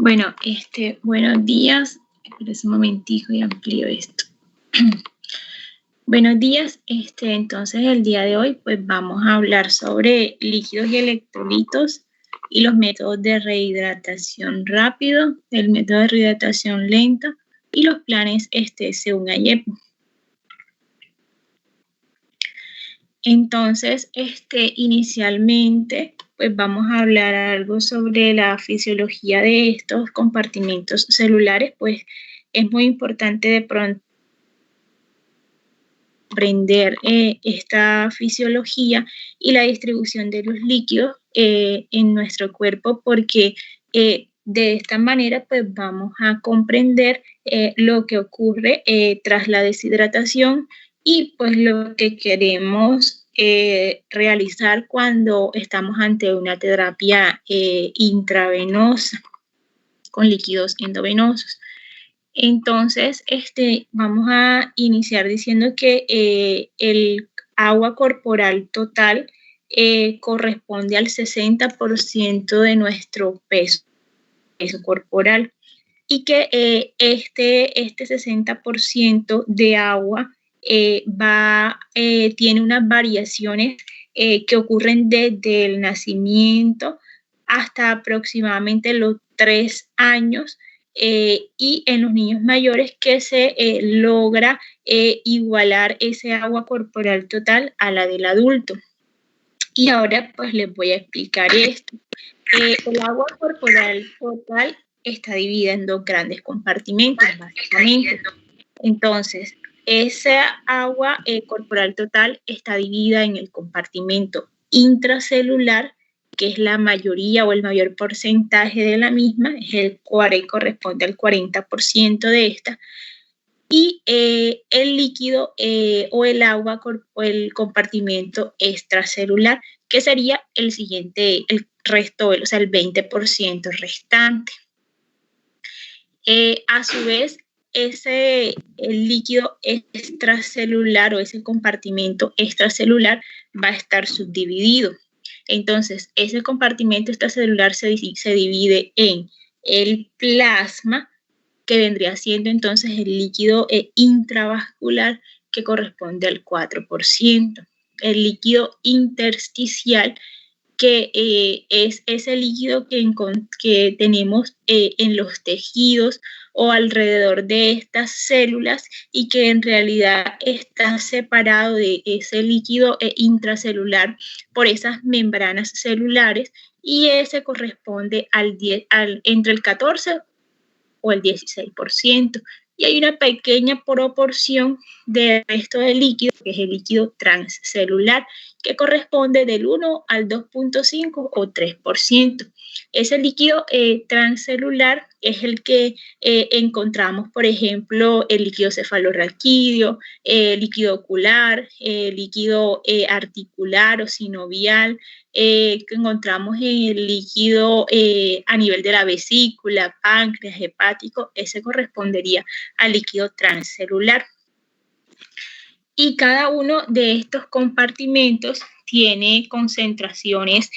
Buenos días. Espera un momentico y amplío esto. Buenos días. Entonces el día de hoy pues vamos a hablar sobre líquidos y electrolitos y los métodos de rehidratación rápido, el método de rehidratación lenta y los planes según AIEP. Entonces, inicialmente, pues vamos a hablar algo sobre la fisiología de estos compartimentos celulares, pues es muy importante de pronto aprender esta fisiología y la distribución de los líquidos en nuestro cuerpo, porque de esta manera pues vamos a comprender lo que ocurre tras la deshidratación y pues lo que queremos realizar cuando estamos ante una terapia intravenosa con líquidos endovenosos. Entonces, vamos a iniciar diciendo que el agua corporal total corresponde al 60% de nuestro peso corporal y que este 60% de agua tiene unas variaciones que ocurren desde el nacimiento hasta aproximadamente los 3 años y en los niños mayores que se logra igualar ese agua corporal total a la del adulto. Y ahora pues les voy a explicar esto. El agua corporal total está dividida en dos grandes compartimentos, básicamente. Entonces, esa agua corporal total está dividida en el compartimento intracelular, que es la mayoría o el mayor porcentaje de la misma, corresponde al 40% de esta, y el líquido o el agua o el compartimento extracelular, que sería el siguiente, el resto, o sea, el 20% restante. A su vez, el líquido extracelular o ese compartimento extracelular va a estar subdividido. Entonces, ese compartimento extracelular se divide en el plasma, que vendría siendo entonces el líquido intravascular, que corresponde al 4%. El líquido intersticial, que es ese líquido que tenemos en los tejidos o alrededor de estas células y que en realidad está separado de ese líquido intracelular por esas membranas celulares, y ese corresponde entre el 14 o el 16%. Y hay una pequeña proporción de resto de líquido, que es el líquido transcelular, que corresponde del 1 al 2.5 o 3%. Ese líquido transcelular es el que encontramos, por ejemplo, el líquido cefalorraquídeo, líquido ocular, líquido articular o sinovial, que encontramos en el líquido a nivel de la vesícula, páncreas, hepático. Ese correspondería al líquido transcelular. Y cada uno de estos compartimentos tiene concentraciones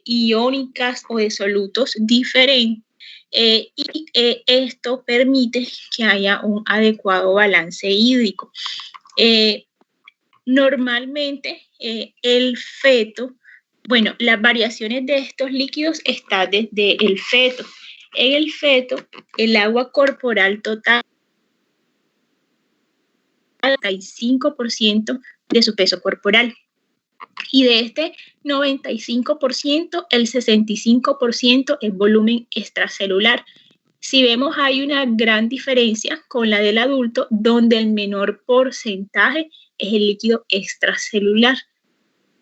iónicas o de solutos diferentes, y esto permite que haya un adecuado balance hídrico. Normalmente el feto, las variaciones de estos líquidos están desde el feto. En el feto, el agua corporal total 95% de su peso corporal. Y de este 95%, el 65% es volumen extracelular. Si vemos, hay una gran diferencia con la del adulto, donde el menor porcentaje es el líquido extracelular.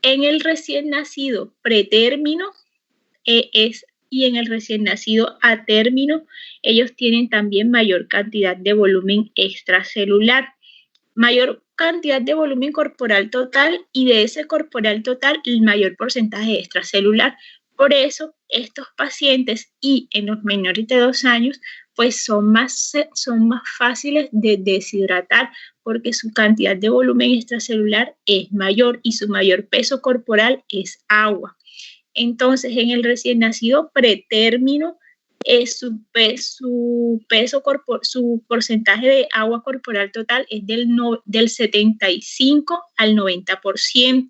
En el recién nacido pretérmino y en el recién nacido a término, ellos tienen también mayor cantidad de volumen extracelular, mayor cantidad de volumen corporal total, y de ese corporal total el mayor porcentaje extracelular. Por eso estos pacientes, y en los menores de 2 años, pues son más fáciles de deshidratar, porque su cantidad de volumen extracelular es mayor y su mayor peso corporal es agua. Entonces, en el recién nacido pretérmino, su porcentaje de agua corporal total es del 75 al 90%,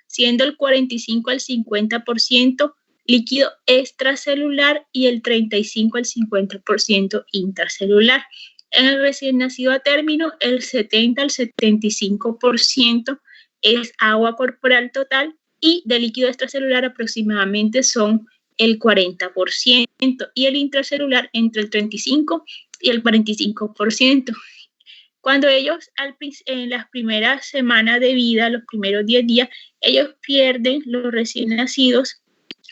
siendo el 45 al 50% líquido extracelular y el 35 al 50% intracelular. En el recién nacido a término, el 70 al 75% es agua corporal total y de líquido extracelular aproximadamente son el 40% y el intracelular entre el 35 y el 45%. Cuando ellos en las primeras semanas de vida, los primeros 10 días, ellos pierden, los recién nacidos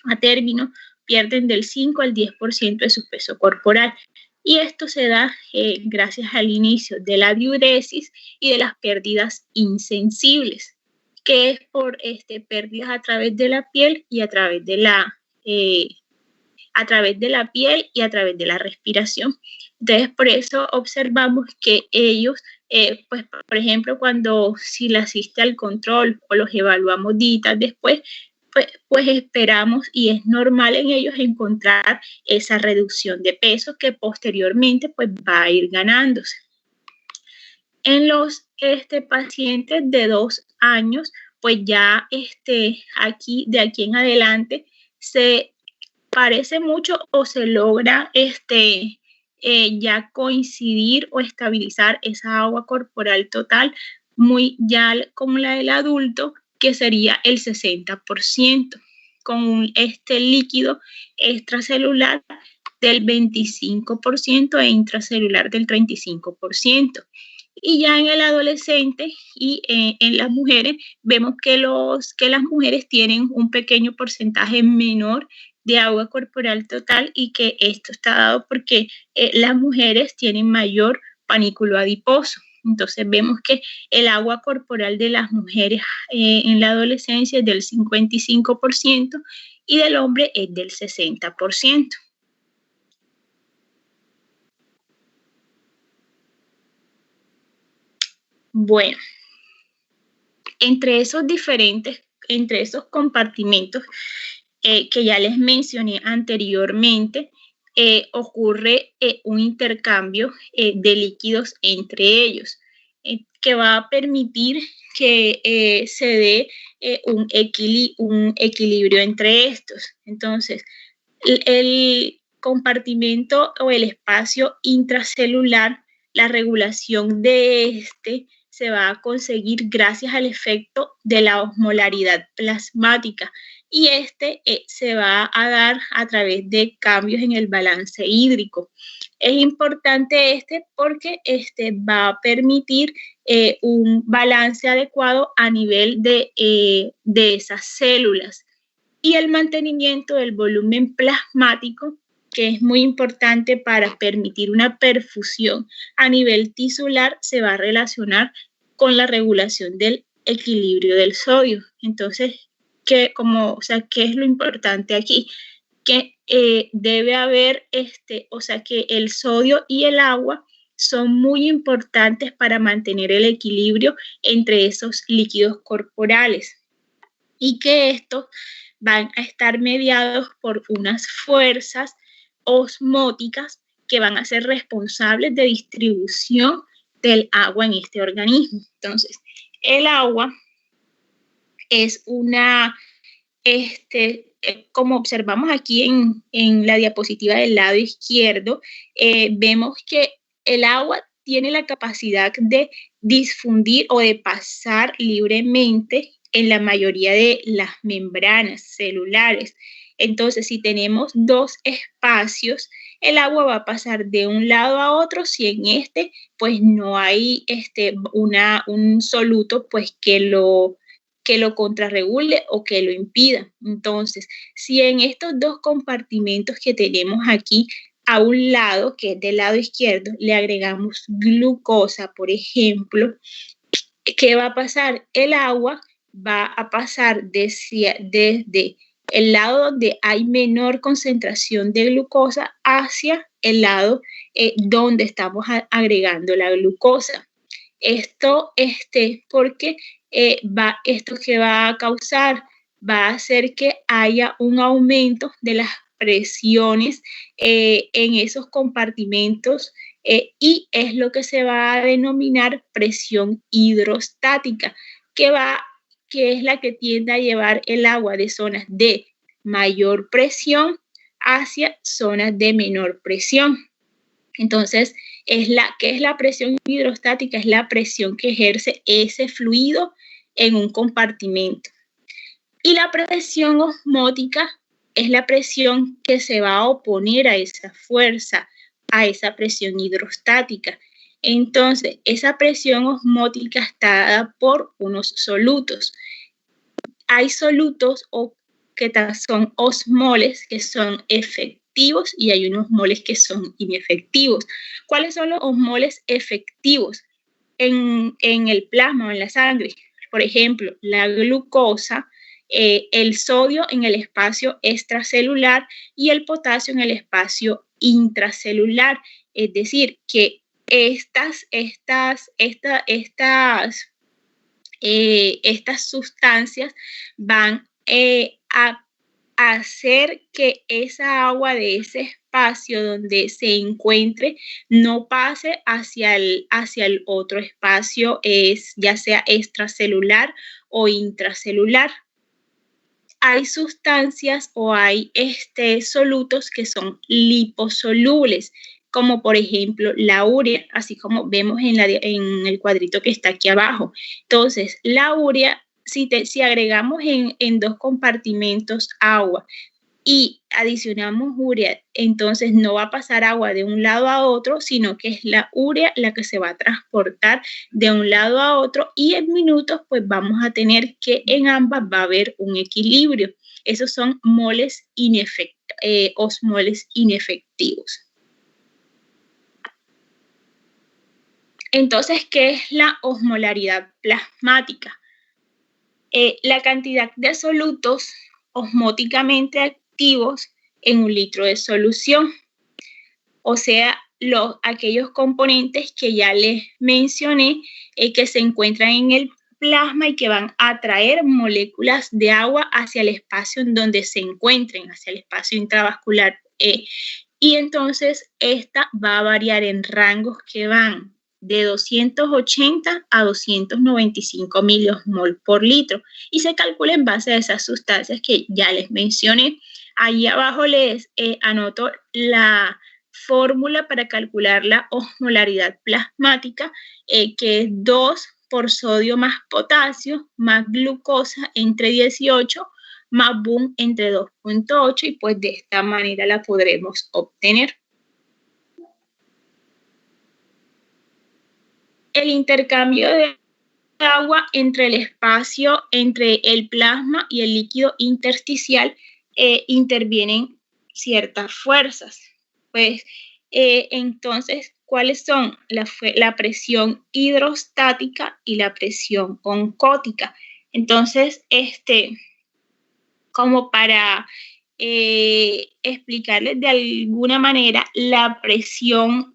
a término, pierden del 5 al 10% de su peso corporal. Y esto se da gracias al inicio de la diuresis y de las pérdidas insensibles, que es por pérdidas a través de la piel y a través de la piel y a través de la respiración. Entonces, por eso observamos que ellos, pues, por ejemplo, si le asiste al control o los evaluamos días después, pues esperamos y es normal en ellos encontrar esa reducción de peso que posteriormente pues va a ir ganándose. En los pacientes de 2 años, pues ya de aquí en adelante se parece mucho o se logra ya coincidir o estabilizar esa agua corporal total muy ya como la del adulto, que sería el 60%, con un líquido extracelular del 25% e intracelular del 35%. Y ya en el adolescente y en las mujeres vemos que las mujeres tienen un pequeño porcentaje menor de agua corporal total y que esto está dado porque las mujeres tienen mayor panículo adiposo. Entonces vemos que el agua corporal de las mujeres en la adolescencia es del 55% y del hombre es del 60%. Bueno, entre esos compartimentos que ya les mencioné anteriormente, ocurre un intercambio de líquidos entre ellos, que va a permitir que se dé un equilibrio entre estos. Entonces, el compartimento o el espacio intracelular, la regulación de se va a conseguir gracias al efecto de la osmolaridad plasmática y se va a dar a través de cambios en el balance hídrico. Es importante porque va a permitir un balance adecuado a nivel de esas células y el mantenimiento del volumen plasmático, que es muy importante para permitir una perfusión a nivel tisular, se va a relacionar con la regulación del equilibrio del sodio. Entonces, ¿qué es lo importante aquí? Que debe haber, que el sodio y el agua son muy importantes para mantener el equilibrio entre esos líquidos corporales y que estos van a estar mediados por unas fuerzas osmóticas que van a ser responsables de distribución del agua en este organismo. Entonces, el agua es como observamos aquí en la diapositiva del lado izquierdo, vemos que el agua tiene la capacidad de difundir o de pasar libremente en la mayoría de las membranas celulares. Entonces, si tenemos 2 espacios, el agua va a pasar de un lado a otro si en pues no hay un soluto pues que lo contrarregule o que lo impida. Entonces, si en estos 2 compartimentos que tenemos aquí, a un lado, que es del lado izquierdo, le agregamos glucosa, por ejemplo, ¿qué va a pasar? El agua va a pasar desde el lado donde hay menor concentración de glucosa hacia el lado donde estamos agregando la glucosa. Esto porque esto que va a causar va a hacer que haya un aumento de las presiones en esos compartimentos y es lo que se va a denominar presión hidrostática, que es la que tiende a llevar el agua de zonas de mayor presión hacia zonas de menor presión. Entonces, ¿qué es la presión hidrostática? Es la presión que ejerce ese fluido en un compartimento. Y la presión osmótica es la presión que se va a oponer a esa fuerza, a esa presión hidrostática. Entonces, esa presión osmótica está dada por unos solutos. Hay solutos que son osmoles, que son efectivos, y hay unos moles que son inefectivos. ¿Cuáles son los osmoles efectivos en el plasma o en la sangre? Por ejemplo, la glucosa, el sodio en el espacio extracelular y el potasio en el espacio intracelular. Es decir, que estas sustancias van a hacer que esa agua de ese espacio donde se encuentre no pase hacia el otro espacio, ya sea extracelular o intracelular. Hay sustancias o hay solutos que son liposolubles, como por ejemplo la urea, así como vemos en el cuadrito que está aquí abajo. Entonces, la urea, si agregamos en dos compartimentos agua y adicionamos urea, entonces no va a pasar agua de un lado a otro, sino que es la urea la que se va a transportar de un lado a otro y en minutos pues vamos a tener que en ambas va a haber un equilibrio. Esos son moles osmoles inefectivos. Entonces, ¿qué es la osmolaridad plasmática? La cantidad de solutos osmóticamente activos en un litro de solución. O sea, aquellos componentes que ya les mencioné que se encuentran en el plasma y que van a atraer moléculas de agua hacia el espacio en donde se encuentren, hacia el espacio intravascular. Y entonces esta va a variar en rangos que van de 280 a 295 miliosmol por litro y se calcula en base a esas sustancias que ya les mencioné. Ahí abajo les anoto la fórmula para calcular la osmolaridad plasmática, que es 2 por sodio más potasio más glucosa entre 18 más boom entre 2.8 y pues de esta manera la podremos obtener. El intercambio de agua entre el espacio, entre el plasma y el líquido intersticial intervienen ciertas fuerzas. Pues entonces, ¿cuáles son? La presión hidrostática y la presión oncótica. Entonces, como para explicarles de alguna manera, la presión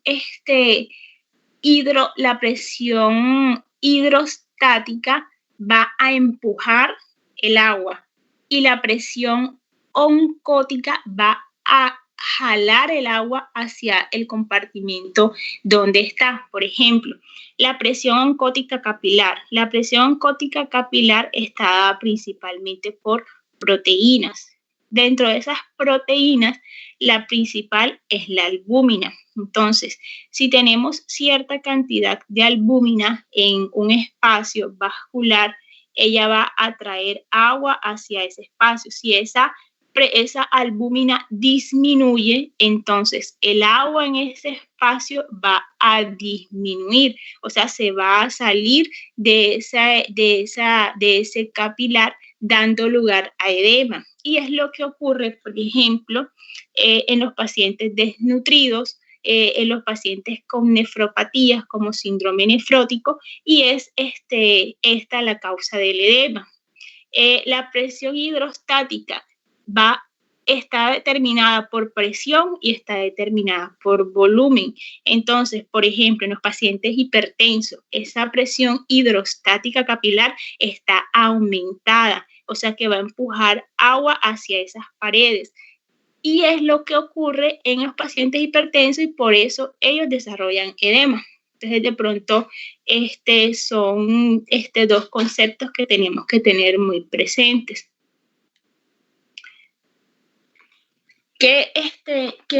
hidrostática va a empujar el agua y la presión oncótica va a jalar el agua hacia el compartimento donde está. Por ejemplo, la presión oncótica capilar. La presión oncótica capilar está dada principalmente por proteínas. Dentro de esas proteínas, la principal es la albúmina. Entonces, si tenemos cierta cantidad de albúmina en un espacio vascular, ella va a traer agua hacia ese espacio. Si esa albúmina disminuye, entonces el agua en ese espacio va a disminuir, o sea, se va a salir de ese capilar, dando lugar a edema. Y es lo que ocurre, por ejemplo, en los pacientes desnutridos, en los pacientes con nefropatías como síndrome nefrótico, y es esta la causa del edema. La presión hidrostática está determinada por presión y está determinada por volumen. Entonces, por ejemplo, en los pacientes hipertensos, esa presión hidrostática capilar está aumentada, o sea que va a empujar agua hacia esas paredes. y es lo que ocurre en los pacientes hipertensos y por eso ellos desarrollan edema. Entonces, de pronto, son dos conceptos que tenemos que tener muy presentes. ¿Qué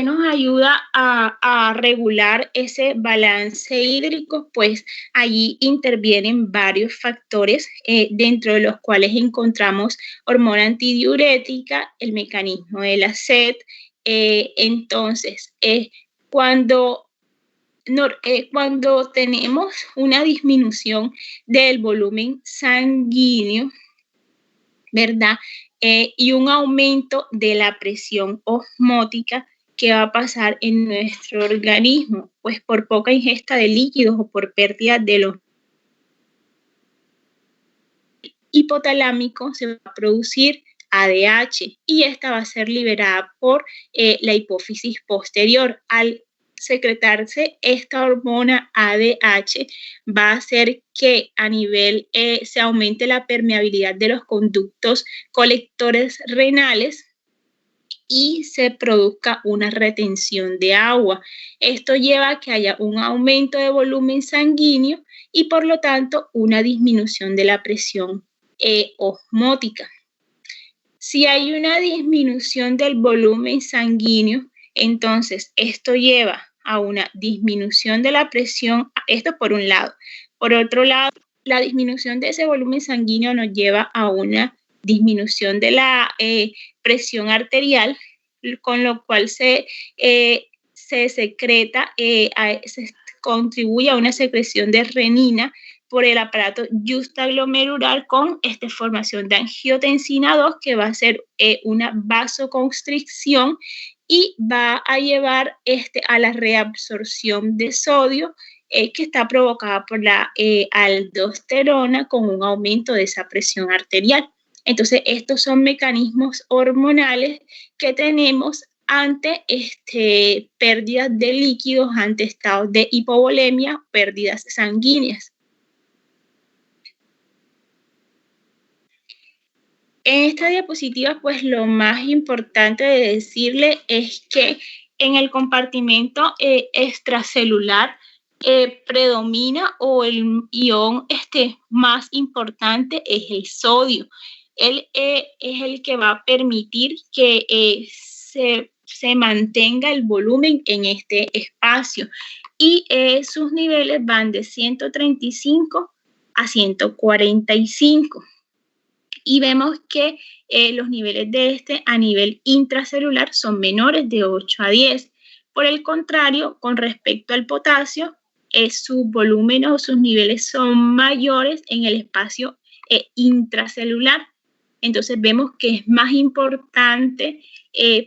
nos ayuda a regular ese balance hídrico? Pues allí intervienen varios factores, dentro de los cuales encontramos hormona antidiurética, el mecanismo de la sed. Entonces, cuando tenemos una disminución del volumen sanguíneo, ¿verdad? Y un aumento de la presión osmótica, que va a pasar en nuestro organismo, pues por poca ingesta de líquidos o por pérdida de los hipotalámicos se va a producir ADH y esta va a ser liberada por la hipófisis posterior. Al secretarse esta hormona ADH va a hacer que a nivel se aumente la permeabilidad de los conductos colectores renales y se produzca una retención de agua. Esto lleva a que haya un aumento de volumen sanguíneo y por lo tanto una disminución de la presión osmótica. Si hay una disminución del volumen sanguíneo, entonces esto lleva a una disminución de la presión, esto por un lado. Por otro lado, la disminución de ese volumen sanguíneo nos lleva a una disminución de la presión arterial, con lo cual se secreta, se contribuye a una secreción de renina por el aparato justaglomerular con formación de angiotensina 2, que va a ser una vasoconstricción y va a llevar a la reabsorción de sodio, que está provocada por la aldosterona con un aumento de esa presión arterial. Entonces, estos son mecanismos hormonales que tenemos ante pérdidas de líquidos, ante estados de hipovolemia, pérdidas sanguíneas. En esta diapositiva, pues lo más importante de decirle es que en el compartimento extracelular predomina, o el ion más importante es el sodio. Él es el que va a permitir que se mantenga el volumen en este espacio y sus niveles van de 135 a 145. Y vemos que los niveles de a nivel intracelular son menores de 8 a 10. Por el contrario, con respecto al potasio, sus volúmenes o sus niveles son mayores en el espacio intracelular. Entonces vemos que es más importante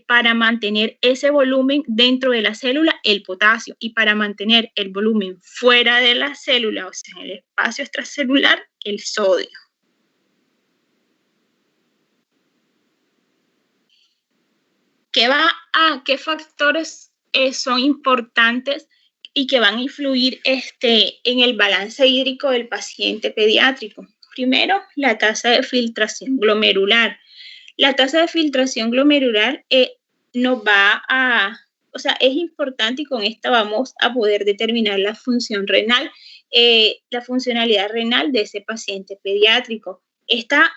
para mantener ese volumen dentro de la célula el potasio, y para mantener el volumen fuera de la célula, o sea, en el espacio extracelular, el sodio. ¿Qué factores son importantes y que van a influir en el balance hídrico del paciente pediátrico? Primero, la tasa de filtración glomerular. La tasa de filtración glomerular nos va a, o sea, es importante, y con esta vamos a poder determinar la función renal, la funcionalidad renal de ese paciente pediátrico. Esta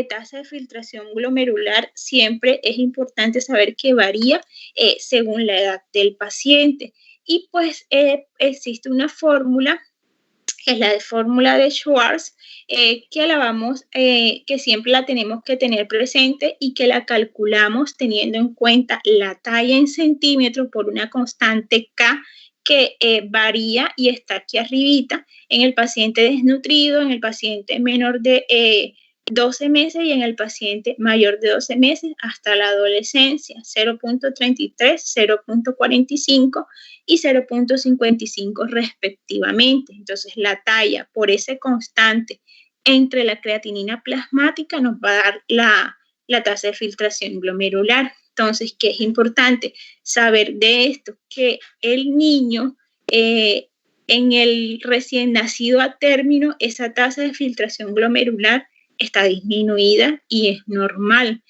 tasa de filtración glomerular siempre es importante saber que varía según la edad del paciente. Y pues existe una fórmula, que es la fórmula de Schwartz, que siempre la tenemos que tener presente y que la calculamos teniendo en cuenta la talla en centímetros por una constante K que varía y está aquí arribita en el paciente desnutrido, en el paciente menor de 12 meses y en el paciente mayor de 12 meses hasta la adolescencia, 0.33, 0.45 y 0.55 respectivamente. Entonces, la talla por ese constante entre la creatinina plasmática nos va a dar la tasa de filtración glomerular. Entonces, ¿qué es importante saber de esto? Que el niño, en el recién nacido a término, esa tasa de filtración glomerular está disminuida y es normal.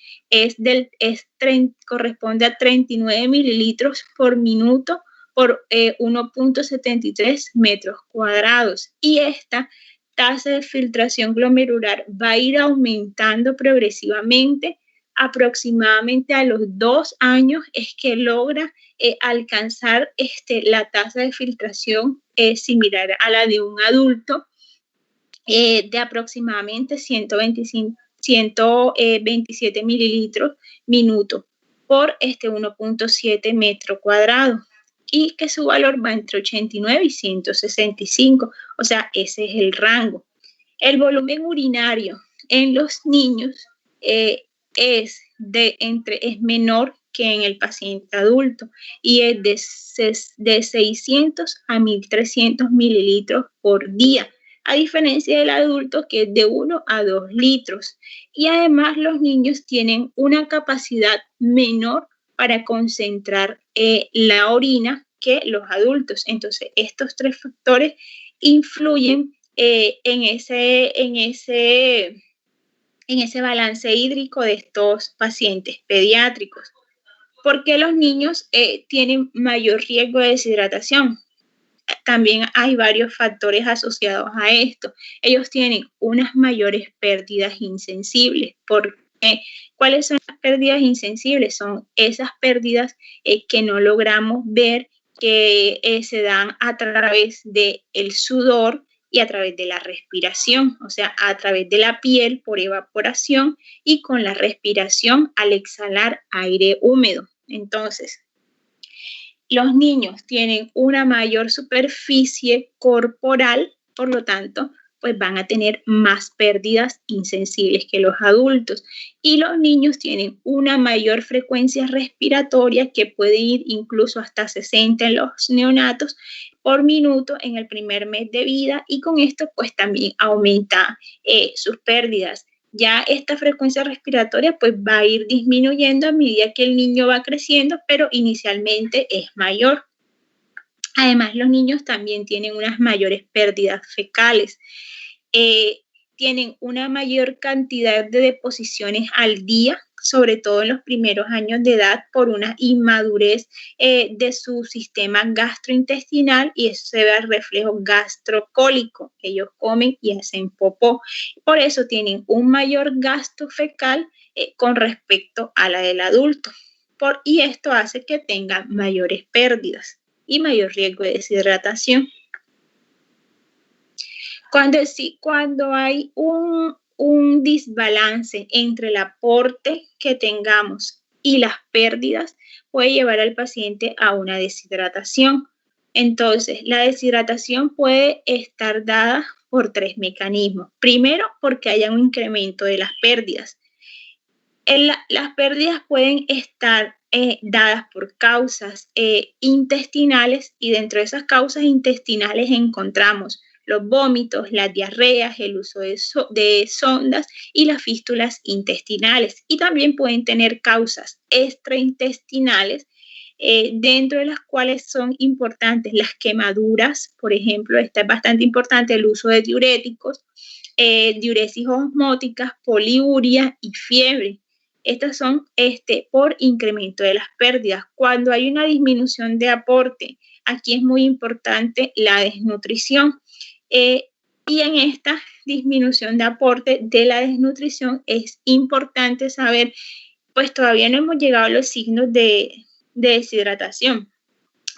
Corresponde a 39 mililitros por minuto por 1.73 metros cuadrados. Y esta tasa de filtración glomerular va a ir aumentando progresivamente. Aproximadamente a los 2 años es que logra alcanzar la tasa de filtración similar a la de un adulto, de aproximadamente 127 mililitros minuto por 1.7 metro cuadrado, y que su valor va entre 89 y 165, o sea, ese es el rango. El volumen urinario en los niños es menor que en el paciente adulto, y es de 600 a 1.300 mililitros por día, a diferencia del adulto, que es de 1 a 2 litros. Y además los niños tienen una capacidad menor para concentrar la orina que los adultos. Entonces, estos 3 factores influyen en ese balance hídrico de estos pacientes pediátricos. ¿Por qué los niños tienen mayor riesgo de deshidratación? También hay varios factores asociados a esto. Ellos tienen unas mayores pérdidas insensibles. ¿Cuáles son las pérdidas insensibles? Son esas pérdidas que no logramos ver, que se dan a través del sudor y a través de la respiración, o sea, a través de la piel por evaporación y con la respiración al exhalar aire húmedo. Entonces, los niños tienen una mayor superficie corporal, por lo tanto, pues van a tener más pérdidas insensibles que los adultos. Y los niños tienen una mayor frecuencia respiratoria, que puede ir incluso hasta 60 en los neonatos por minuto en el primer mes de vida, y con esto pues también aumenta sus pérdidas. Ya esta frecuencia respiratoria pues va a ir disminuyendo a medida que el niño va creciendo, pero inicialmente es mayor. Además, los niños también tienen unas mayores pérdidas fecales. Tienen una mayor cantidad de deposiciones al día, sobre todo en los primeros años de edad, por una inmadurez de su sistema gastrointestinal, y eso se ve al reflejo gastrocólico. Ellos comen y hacen popó. Por eso tienen un mayor gasto fecal con respecto a la del adulto. Y esto hace que tengan mayores pérdidas y mayor riesgo de deshidratación. Cuando hay un desbalance entre el aporte que tengamos y las pérdidas, puede llevar al paciente a una deshidratación. Entonces, la deshidratación puede estar dada por 3 mecanismos. Primero, porque haya un incremento de las pérdidas. Las pérdidas pueden estar dadas por causas intestinales, y dentro de esas causas intestinales encontramos los vómitos, las diarreas, el uso de sondas y las fístulas intestinales. Y también pueden tener causas extraintestinales, dentro de las cuales son importantes las quemaduras. Por ejemplo, esta es bastante importante, el uso de diuréticos, diuresis osmóticas, poliuria y fiebre. Estas son por incremento de las pérdidas. Cuando hay una disminución de aporte, aquí es muy importante la desnutrición. Y en esta disminución de aporte de la desnutrición es importante saber, pues todavía no hemos llegado a los signos de deshidratación,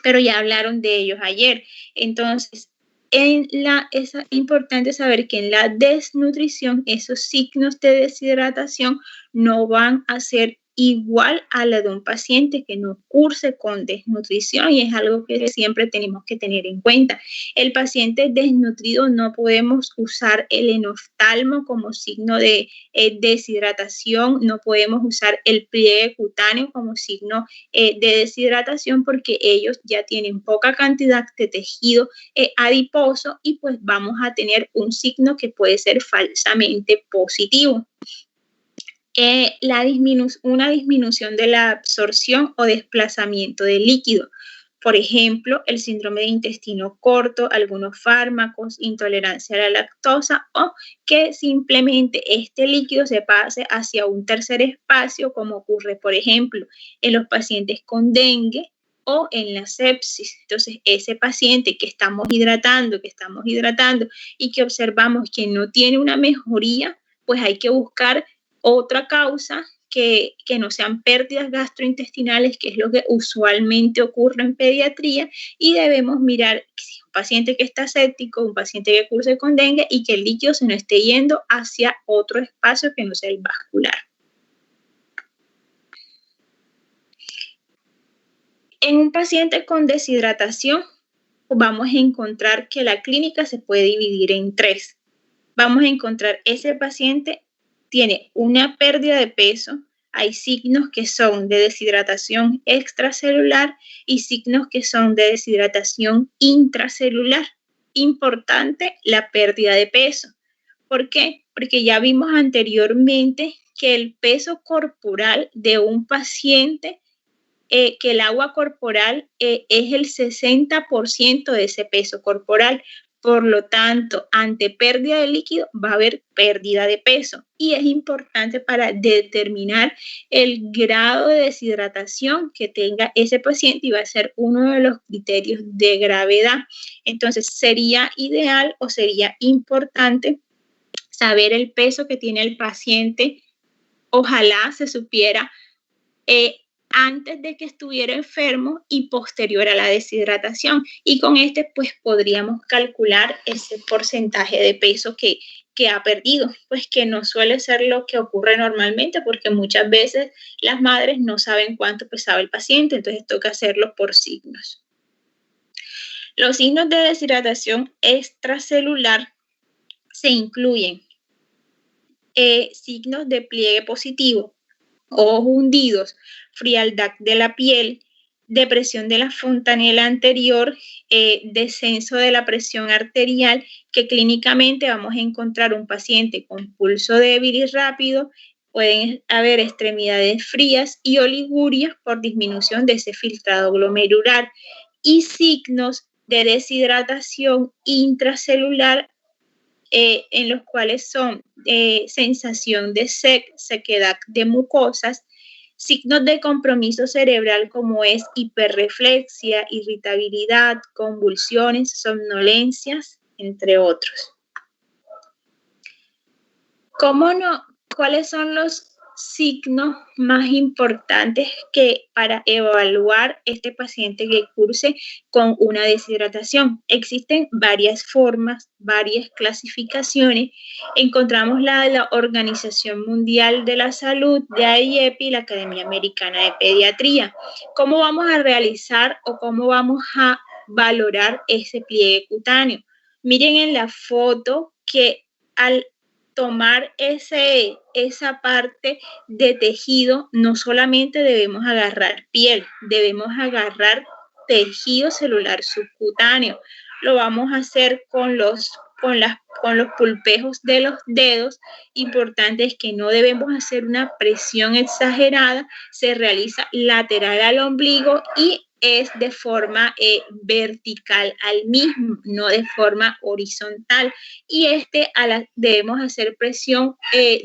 pero ya hablaron de ellos ayer. Entonces, es importante saber que en la desnutrición esos signos de deshidratación no van a ser igual a la de un paciente que no curse con desnutrición, y es algo que siempre tenemos que tener en cuenta. El paciente desnutrido no podemos usar el enoftalmo como signo de deshidratación, no podemos usar el pliegue cutáneo como signo de deshidratación, porque ellos ya tienen poca cantidad de tejido adiposo, y pues vamos a tener un signo que puede ser falsamente positivo. Una disminución de la absorción o desplazamiento de líquido. Por ejemplo, el síndrome de intestino corto, algunos fármacos, intolerancia a la lactosa o que simplemente este líquido se pase hacia un tercer espacio, como ocurre, por ejemplo, en los pacientes con dengue o en la sepsis. Entonces, ese paciente que estamos hidratando y que observamos que no tiene una mejoría, pues hay que buscar otra causa que no sean pérdidas gastrointestinales, que es lo que usualmente ocurre en pediatría, y debemos mirar si un paciente que está séptico, un paciente que curse con dengue y que el líquido se nos esté yendo hacia otro espacio que no sea el vascular. En un paciente con deshidratación, vamos a encontrar que la clínica se puede dividir en tres. Vamos a encontrar ese paciente tiene una pérdida de peso, hay signos que son de deshidratación extracelular y signos que son de deshidratación intracelular. Importante la pérdida de peso. ¿Por qué? Porque ya vimos anteriormente que el peso corporal de un paciente, que el agua corporal es el 60% de ese peso corporal. Por lo tanto, ante pérdida de líquido va a haber pérdida de peso y es importante para determinar el grado de deshidratación que tenga ese paciente y va a ser uno de los criterios de gravedad. Entonces, sería ideal o sería importante saber el peso que tiene el paciente. Ojalá se supiera antes de que estuviera enfermo y posterior a la deshidratación. Y con pues podríamos calcular ese porcentaje de peso que ha perdido, pues que no suele ser lo que ocurre normalmente, porque muchas veces las madres no saben cuánto pesaba el paciente, entonces toca hacerlo por signos. Los signos de deshidratación extracelular se incluyen signos de pliegue positivo, ojos hundidos, frialdad de la piel, depresión de la fontanela anterior, descenso de la presión arterial, que clínicamente vamos a encontrar un paciente con pulso débil y rápido, pueden haber extremidades frías y oliguria por disminución de ese filtrado glomerular y signos de deshidratación intracelular, en los cuales son sensación de sequedad de mucosas, signos de compromiso cerebral como es hiperreflexia, irritabilidad, convulsiones, somnolencias, entre otros. ¿Cuáles son los signos más importantes para evaluar este paciente que curse con una deshidratación? Existen varias formas, varias clasificaciones. Encontramos la de la Organización Mundial de la Salud, de AIEP y la Academia Americana de Pediatría. ¿Cómo vamos a realizar o cómo vamos a valorar ese pliegue cutáneo? Miren en la foto que al tomar esa parte de tejido, no solamente debemos agarrar piel, debemos agarrar tejido celular subcutáneo. Lo vamos a hacer con los pulpejos de los dedos. Importante es que no debemos hacer una presión exagerada, se realiza lateral al ombligo y es de forma vertical al mismo, no de forma horizontal. Y debemos hacer presión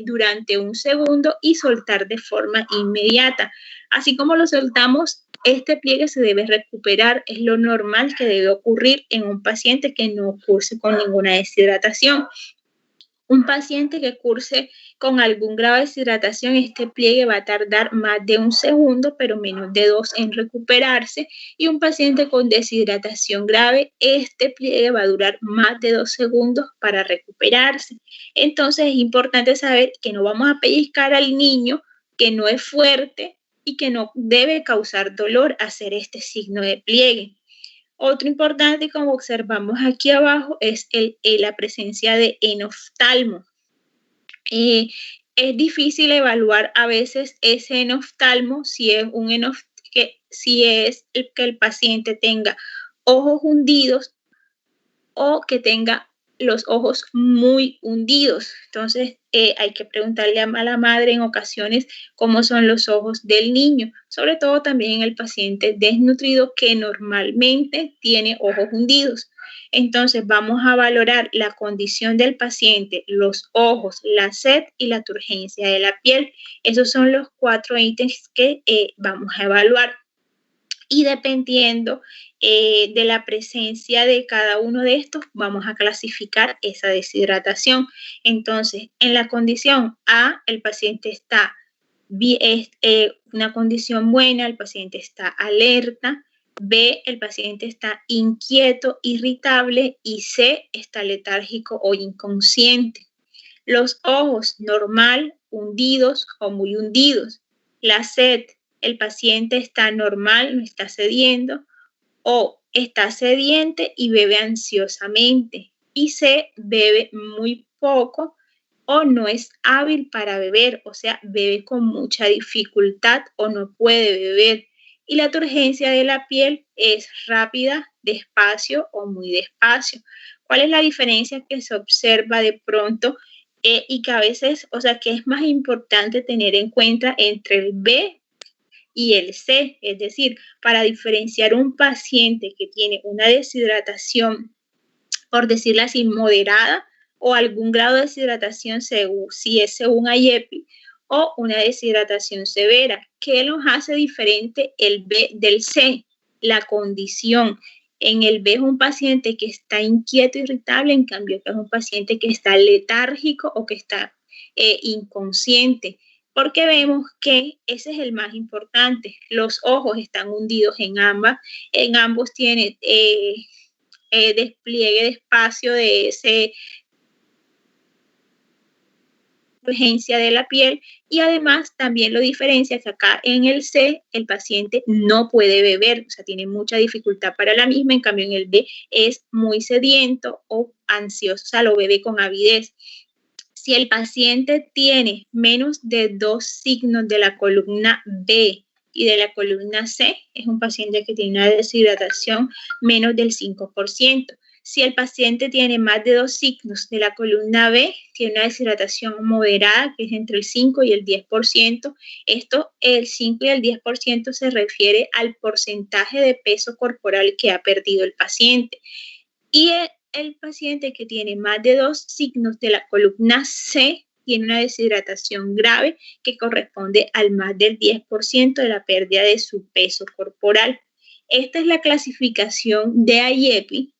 durante un segundo y soltar de forma inmediata. Así como lo soltamos, este pliegue se debe recuperar, es lo normal que debe ocurrir en un paciente que no curse con ninguna deshidratación. Un paciente que curse con algún grado de deshidratación, este pliegue va a tardar más de un segundo, pero menos de 2 en recuperarse. Y un paciente con deshidratación grave, este pliegue va a durar más de 2 segundos para recuperarse. Entonces es importante saber que no vamos a pellizcar al niño, que no es fuerte y que no debe causar dolor hacer este signo de pliegue. Otro importante, como observamos aquí abajo, es la presencia de enoftalmo. Es difícil evaluar a veces ese enoftalmo si es que el paciente tenga ojos hundidos o que tenga los ojos muy hundidos. Entonces, hay que preguntarle a la madre en ocasiones cómo son los ojos del niño, sobre todo también en el paciente desnutrido que normalmente tiene ojos hundidos. Entonces, vamos a valorar la condición del paciente, los ojos, la sed y la turgencia de la piel. Esos son los 4 ítems que vamos a evaluar. Y dependiendo de la presencia de cada uno de estos, vamos a clasificar esa deshidratación. Entonces, en la condición A, el paciente está una condición buena, el paciente está alerta. B, el paciente está inquieto, irritable. Y C, está letárgico o inconsciente. Los ojos normal, hundidos o muy hundidos. La sed, el paciente está normal, no está cediendo, o está sediente y bebe ansiosamente. Y C, bebe muy poco o no es hábil para beber, o sea, bebe con mucha dificultad o no puede beber. Y la turgencia de la piel es rápida, despacio o muy despacio. ¿Cuál es la diferencia que se observa de pronto y que a veces, o sea, que es más importante tener en cuenta entre el B y el C? Es decir, para diferenciar un paciente que tiene una deshidratación, por decirlo así, moderada o algún grado de deshidratación si es según IEPI, o una deshidratación severa. ¿Qué nos hace diferente el B del C? La condición. En el B es un paciente que está inquieto, irritable, en cambio que es un paciente que está letárgico o que está inconsciente, porque vemos que ese es el más importante. Los ojos están hundidos en ambos tiene despliegue de espacio de ese urgencia de la piel, y además también lo diferencia que acá en el C el paciente no puede beber, o sea, tiene mucha dificultad para la misma, en cambio en el D es muy sediento o ansioso, o sea, lo bebe con avidez. Si el paciente tiene menos de 2 signos de la columna B y de la columna C, es un paciente que tiene una deshidratación menos del 5%. Si el paciente tiene más de 2 signos de la columna B, tiene una deshidratación moderada, que es entre el 5 y el 10%. Esto, el 5 y el 10% se refiere al porcentaje de peso corporal que ha perdido el paciente. Y el paciente que tiene más de 2 signos de la columna C tiene una deshidratación grave que corresponde al más del 10% de la pérdida de su peso corporal. Esta es la clasificación de IEPI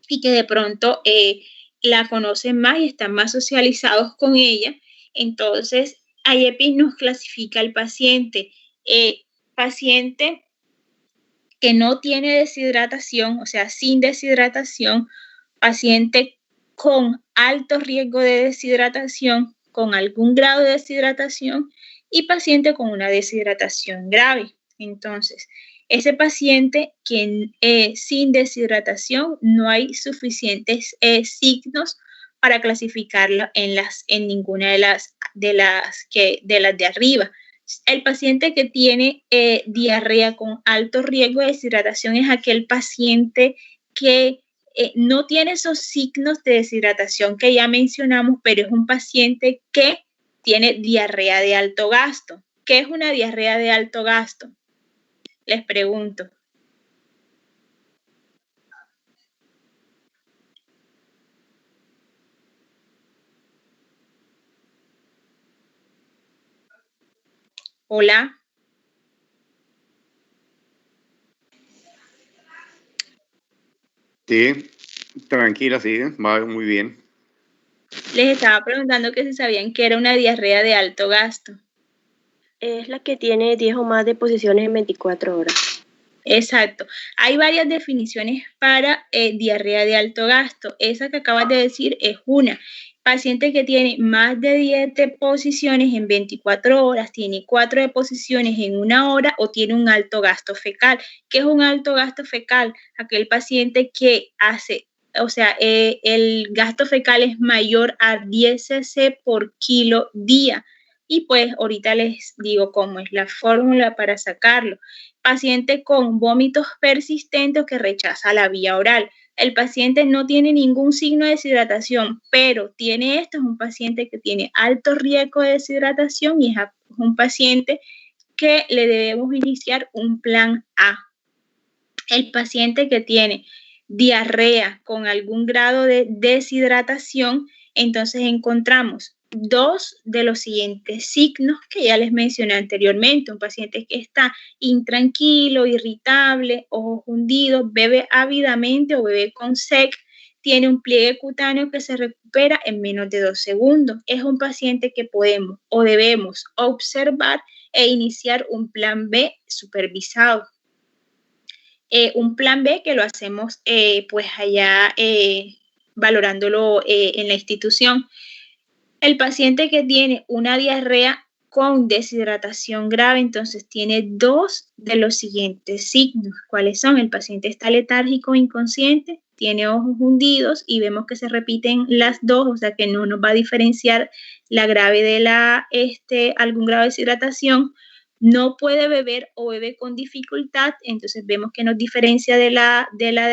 y que de pronto la conocen más y están más socializados con ella. Entonces, IEPI nos clasifica al paciente. Paciente que no tiene deshidratación, o sea, sin deshidratación, paciente con alto riesgo de deshidratación, con algún grado de deshidratación y paciente con una deshidratación grave. Entonces, ese paciente que sin deshidratación no hay suficientes signos para clasificarlo en ninguna de las de arriba. El paciente que tiene diarrea con alto riesgo de deshidratación es aquel paciente que no tiene esos signos de deshidratación que ya mencionamos, pero es un paciente que tiene diarrea de alto gasto. ¿Qué es una diarrea de alto gasto? Les pregunto. Hola. Sí, tranquila, sí, va muy bien. Les estaba preguntando que si sabían que era una diarrea de alto gasto. Es la que tiene 10 o más deposiciones en 24 horas. Exacto. Hay varias definiciones para diarrea de alto gasto. Esa que acabas de decir es una. Paciente que tiene más de 10 deposiciones en 24 horas, tiene 4 deposiciones en 1 hora o tiene un alto gasto fecal. ¿Qué es un alto gasto fecal? Aquel paciente que hace, o sea, el gasto fecal es mayor a 10 cc por kilo día. Y pues ahorita les digo cómo es la fórmula para sacarlo. Paciente con vómitos persistentes que rechaza la vía oral. el paciente no tiene ningún signo de deshidratación, pero tiene esto, es un paciente que tiene alto riesgo de deshidratación y es un paciente que le debemos iniciar un plan A. El paciente que tiene diarrea con algún grado de deshidratación, entonces encontramos dos de los siguientes signos que ya les mencioné anteriormente. Un paciente que está intranquilo, irritable, ojos hundidos, bebe ávidamente o bebe con sed, tiene un pliegue cutáneo que se recupera en menos de 2 segundos. Es un paciente que podemos o debemos observar e iniciar un plan B supervisado. Un plan B que lo hacemos pues allá valorándolo en la institución. El paciente que tiene una diarrea con deshidratación grave, entonces tiene dos de los siguientes signos. ¿Cuáles son? El paciente está letárgico, inconsciente, tiene ojos hundidos y vemos que se repiten las dos, o sea que no nos va a diferenciar la grave de algún grado de deshidratación. No puede beber o bebe con dificultad, entonces vemos que nos diferencia de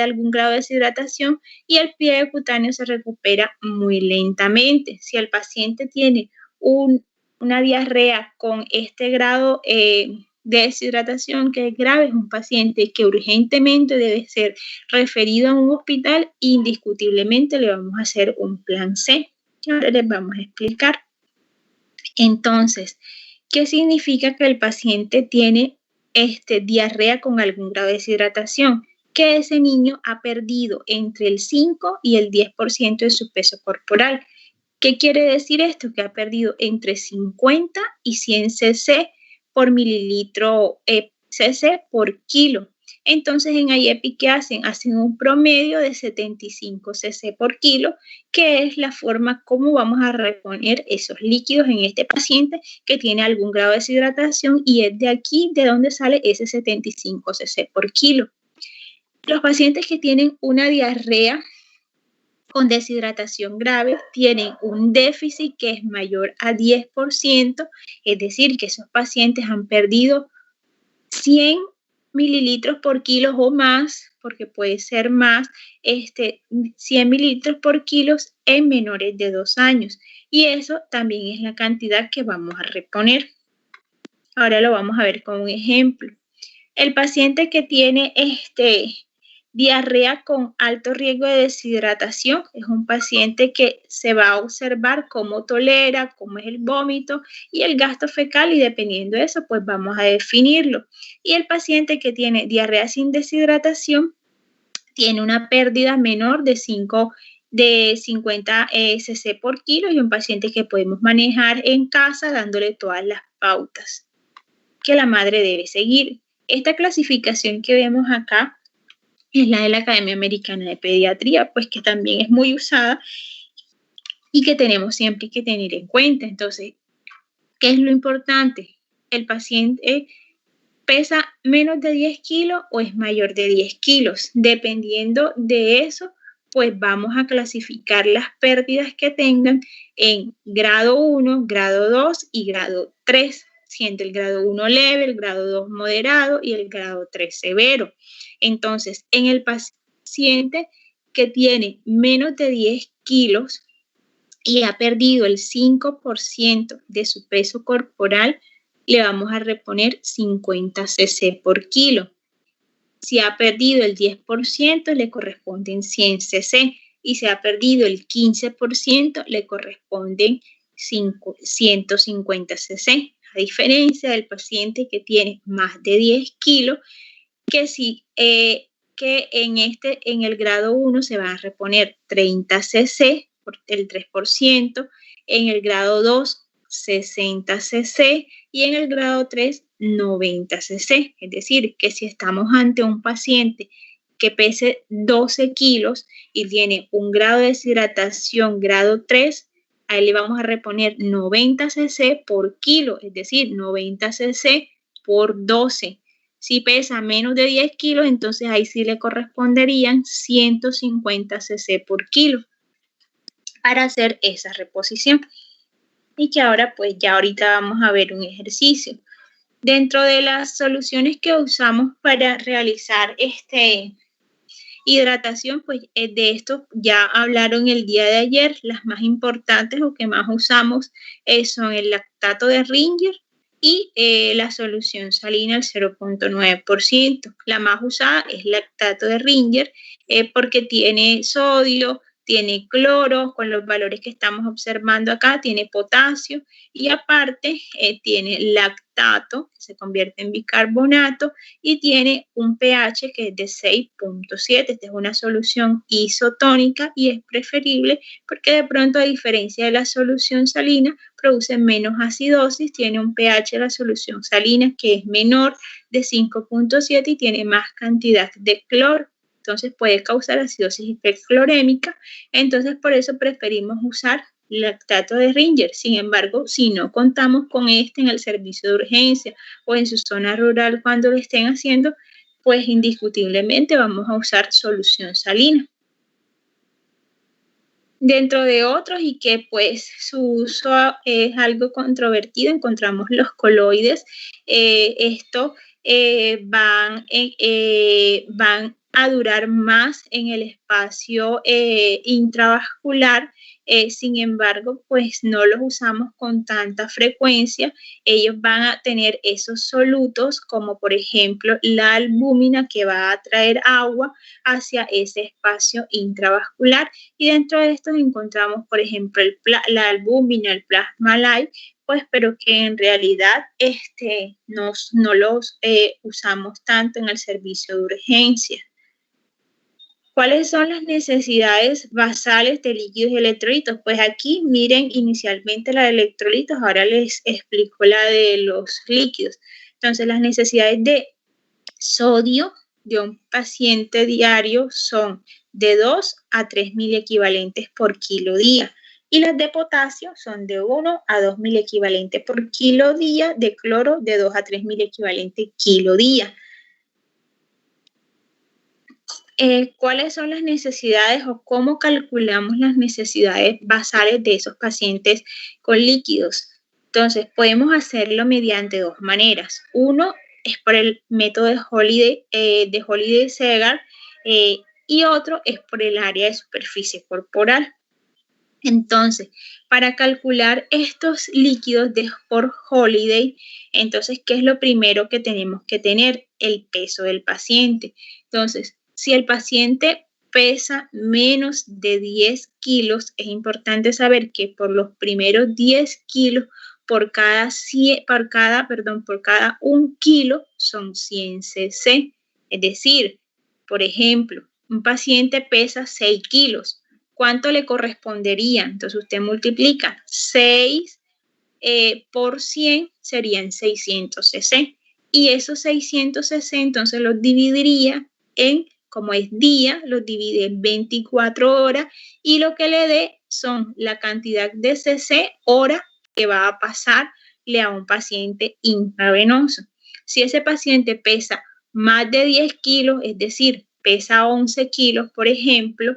algún grado de deshidratación, y el pliegue cutáneo se recupera muy lentamente. Si el paciente tiene una diarrea con este grado de deshidratación que es grave, es un paciente que urgentemente debe ser referido a un hospital. Indiscutiblemente le vamos a hacer un plan C, que ahora les vamos a explicar. Entonces, ¿qué significa que el paciente tiene diarrea con algún grado de deshidratación? Que ese niño ha perdido entre el 5 y el 10% de su peso corporal. ¿Qué quiere decir esto? Que ha perdido entre 50 y 100 cc por mililitro cc por kilo. Entonces, en IEPI, ¿qué hacen? Hacen un promedio de 75 cc por kilo, que es la forma como vamos a reponer esos líquidos en este paciente que tiene algún grado de deshidratación, y es de aquí de donde sale ese 75 cc por kilo. Los pacientes que tienen una diarrea con deshidratación grave tienen un déficit que es mayor a 10%, es decir, que esos pacientes han perdido 100 mililitros por kilo o más, porque puede ser más, 100 mililitros por kilos en menores de 2 años. Y eso también es la cantidad que vamos a reponer. Ahora lo vamos a ver con un ejemplo. El paciente que tiene diarrea con alto riesgo de deshidratación es un paciente que se va a observar cómo tolera, cómo es el vómito y el gasto fecal, y dependiendo de eso, pues vamos a definirlo. Y el paciente que tiene diarrea sin deshidratación tiene una pérdida menor de 50 cc por kilo, y un paciente que podemos manejar en casa dándole todas las pautas que la madre debe seguir. Esta clasificación que vemos acá es la de la Academia Americana de Pediatría, pues que también es muy usada y que tenemos siempre que tener en cuenta. Entonces, ¿qué es lo importante? El paciente pesa menos de 10 kilos o es mayor de 10 kilos. Dependiendo de eso, pues vamos a clasificar las pérdidas que tengan en grado 1, grado 2 y grado 3, siendo el grado 1 leve, el grado 2 moderado y el grado 3 severo. Entonces, en el paciente que tiene menos de 10 kilos y ha perdido el 5% de su peso corporal, le vamos a reponer 50 cc por kilo. Si ha perdido el 10%, le corresponden 100 cc. Y si ha perdido el 15%, le corresponden 150 cc. A diferencia del paciente que tiene más de 10 kilos, que en el grado 1 se van a reponer 30 cc por el 3%, en el grado 2 60 cc y en el grado 3 90 cc. Es decir, que si estamos ante un paciente que pese 12 kilos y tiene un grado de deshidratación grado 3, a él le vamos a reponer 90 cc por kilo, es decir, 90 cc por 12. Si pesa menos de 10 kilos, entonces ahí sí le corresponderían 150 cc por kilo para hacer esa reposición. Y que ahora, pues ya ahorita vamos a ver un ejercicio. Dentro de las soluciones que usamos para realizar Hidratación, pues de esto ya hablaron el día de ayer. Las más importantes o que más usamos son el lactato de Ringer y la solución salina al 0.9%. La más usada es lactato de Ringer porque tiene sodio, tiene cloro, con los valores que estamos observando acá, tiene potasio y aparte tiene lactato, que se convierte en bicarbonato, y tiene un pH que es de 6.7. Esta es una solución isotónica y es preferible porque de pronto, a diferencia de la solución salina, produce menos acidosis, tiene un pH de la solución salina que es menor de 5.7 y tiene más cantidad de cloro. Entonces puede causar acidosis hiperclorémica. Entonces por eso preferimos usar lactato de Ringer. Sin embargo, si no contamos con este en el servicio de urgencia o en su zona rural cuando lo estén haciendo, pues indiscutiblemente vamos a usar solución salina. Dentro de otros y que pues su uso es algo controvertido, encontramos los coloides. Estos van a durar más en el espacio intravascular. Sin embargo, pues no los usamos con tanta frecuencia. Ellos van a tener esos solutos como por ejemplo la albúmina, que va a traer agua hacia ese espacio intravascular, y dentro de estos encontramos por ejemplo la albúmina, el plasma light, pues pero que en realidad no los usamos tanto en el servicio de urgencia. ¿Cuáles son las necesidades basales de líquidos y electrolitos? Pues aquí miren inicialmente la de electrolitos, ahora les explico la de los líquidos. Entonces las necesidades de sodio de un paciente diario son de 2 a 3 mil equivalentes por kilo día. Y las de potasio son de 1 a 2 mil equivalentes por kilo día, de cloro de 2 a 3 mil equivalentes kilo día. ¿Cuáles son las necesidades o cómo calculamos las necesidades basales de esos pacientes con líquidos? Entonces, podemos hacerlo mediante dos maneras. Uno es por el método de Holiday-Segar y otro es por el área de superficie corporal. Entonces, para calcular estos líquidos por Holiday, entonces, ¿qué es lo primero que tenemos que tener? El peso del paciente. Entonces, si el paciente pesa menos de 10 kilos, es importante saber que por los primeros 10 kilos, por cada 1 kilo son 100 cc. Es decir, por ejemplo, un paciente pesa 6 kilos. ¿Cuánto le correspondería? Entonces usted multiplica 6 por 100, serían 600 cc. Y esos 600 cc entonces los dividiría en, como es día, los divide en 24 horas y lo que le dé son la cantidad de cc hora que va a pasarle a un paciente intravenoso. Si ese paciente pesa más de 10 kilos, es decir, pesa 11 kilos, por ejemplo,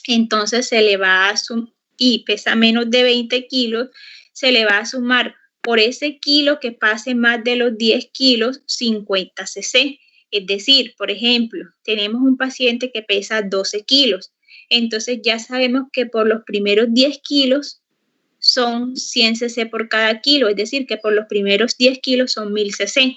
entonces se le va a sumar, y pesa menos de 20 kilos, se le va a sumar por ese kilo que pase más de los 10 kilos, 50 cc. Es decir, por ejemplo, tenemos un paciente que pesa 12 kilos. Entonces ya sabemos que por los primeros 10 kilos son 100 cc por cada kilo. Es decir, que por los primeros 10 kilos son 1000 cc.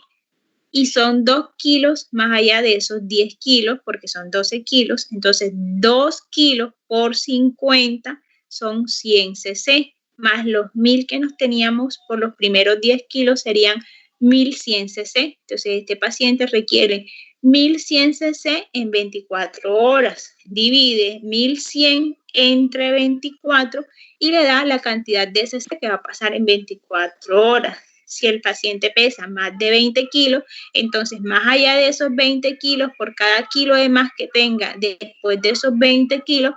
Y son 2 kilos más allá de esos 10 kilos, porque son 12 kilos. Entonces, 2 kilos por 50 son 100 cc, más los 1000 que nos teníamos por los primeros 10 kilos serían 1100 cc. Entonces, este paciente requiere 1100 cc en 24 horas. Divide 1100 entre 24 y le da la cantidad de cc que va a pasar en 24 horas. Si el paciente pesa más de 20 kilos, entonces más allá de esos 20 kilos, por cada kilo de más que tenga después de esos 20 kilos,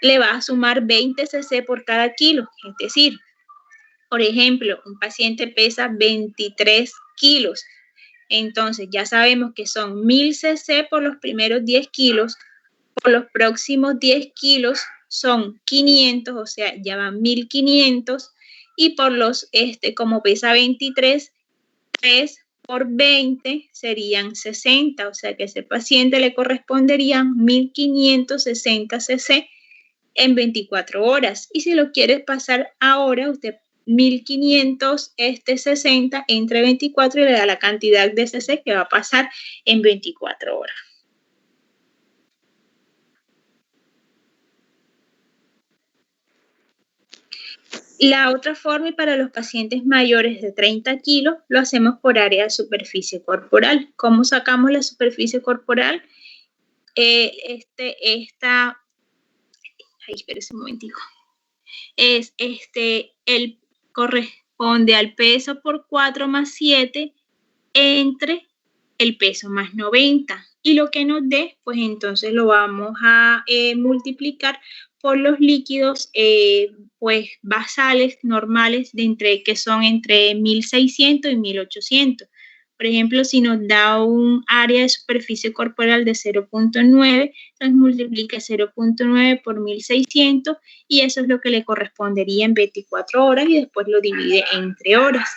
le va a sumar 20 cc por cada kilo. Es decir, por ejemplo, un paciente pesa 23 kilos. Entonces ya sabemos que son 1000 cc por los primeros 10 kilos, por los próximos 10 kilos son 500, o sea, ya van 1500. Y por los, como pesa 23, 3 por 20 serían 60, o sea que a ese paciente le corresponderían 1560 cc en 24 horas. Y si lo quieres pasar ahora, usted 1560 entre 24 y le da la cantidad de cc que va a pasar en 24 horas. La otra forma, y para los pacientes mayores de 30 kilos, lo hacemos por área de superficie corporal. ¿Cómo sacamos la superficie corporal? Espérese un momentico. El corresponde al peso por 4 más 7 entre el peso más 90. Y lo que nos dé, pues entonces lo vamos a multiplicar por los líquidos pues basales normales que son entre 1600 y 1800. Por ejemplo, si nos da un área de superficie corporal de 0.9, entonces multiplica 0.9 por 1600 y eso es lo que le correspondería en 24 horas y después lo divide entre horas.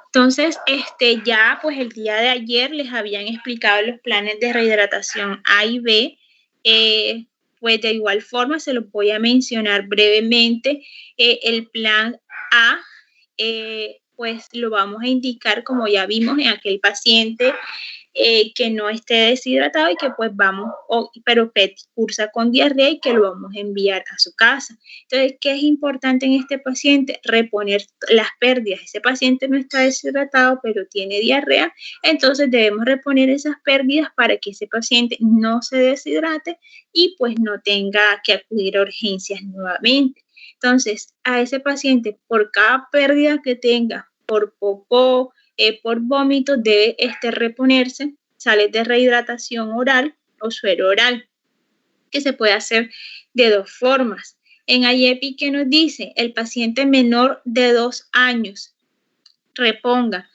Entonces, ya pues el día de ayer les habían explicado los planes de rehidratación A y B. Pues de igual forma se los voy a mencionar brevemente. El plan A, pues lo vamos a indicar como ya vimos en aquel paciente que no esté deshidratado y que pues pero cursa con diarrea y que lo vamos a enviar a su casa. Entonces, ¿qué es importante en este paciente? Reponer las pérdidas. Ese paciente no está deshidratado, pero tiene diarrea, entonces debemos reponer esas pérdidas para que ese paciente no se deshidrate y pues no tenga que acudir a urgencias nuevamente. Entonces, a ese paciente, por cada pérdida que tenga, por popó, por vómito, debe reponerse sales de rehidratación oral o suero oral, que se puede hacer de dos formas. En IEPI, ¿qué nos dice? El paciente menor de 2 años reponga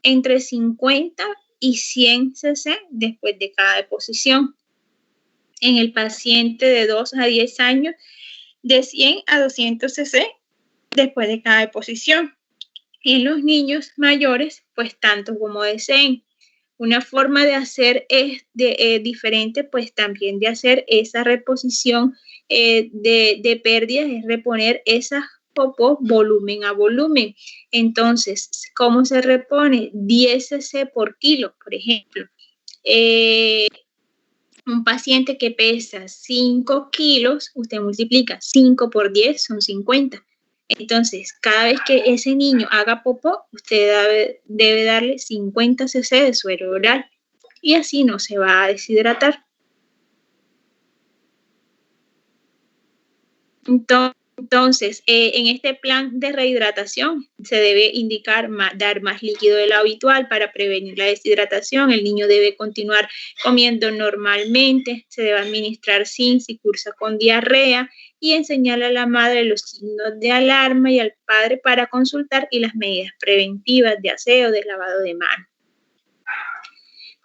entre 50 y 100 cc después de cada deposición. En el paciente de 2 a 10 años, de 100 a 200 cc después de cada deposición. En los niños mayores, pues tanto como deseen. Una forma de hacer diferente, pues también de hacer esa reposición de pérdidas es reponer esas popos volumen a volumen. Entonces, ¿cómo se repone? 10 cc por kilo, por ejemplo. Un paciente que pesa 5 kilos, usted multiplica 5 por 10, son 50. Entonces, cada vez que ese niño haga popó, usted debe darle 50 cc de suero oral y así no se va a deshidratar. Entonces, en este plan de rehidratación se debe dar más líquido de lo habitual para prevenir la deshidratación. El niño debe continuar comiendo normalmente, se debe administrar zinc si cursa con diarrea y enseñarle a la madre los signos de alarma y al padre para consultar y las medidas preventivas de aseo, de lavado de manos.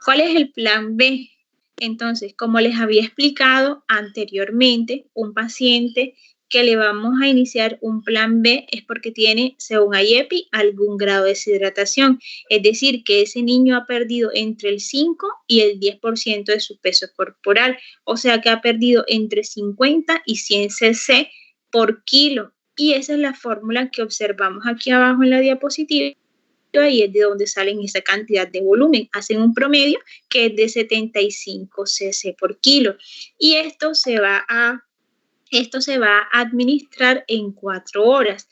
¿Cuál es el plan B? Entonces, como les había explicado anteriormente, un paciente que le vamos a iniciar un plan B es porque tiene, según IEPI, algún grado de deshidratación. Es decir, que ese niño ha perdido entre el 5 y el 10% de su peso corporal. O sea que ha perdido entre 50 y 100 cc por kilo. Y esa es la fórmula que observamos aquí abajo en la diapositiva. Y es de donde salen esa cantidad de volumen. Hacen un promedio que es de 75 cc por kilo. Y esto se va a administrar en 4 horas.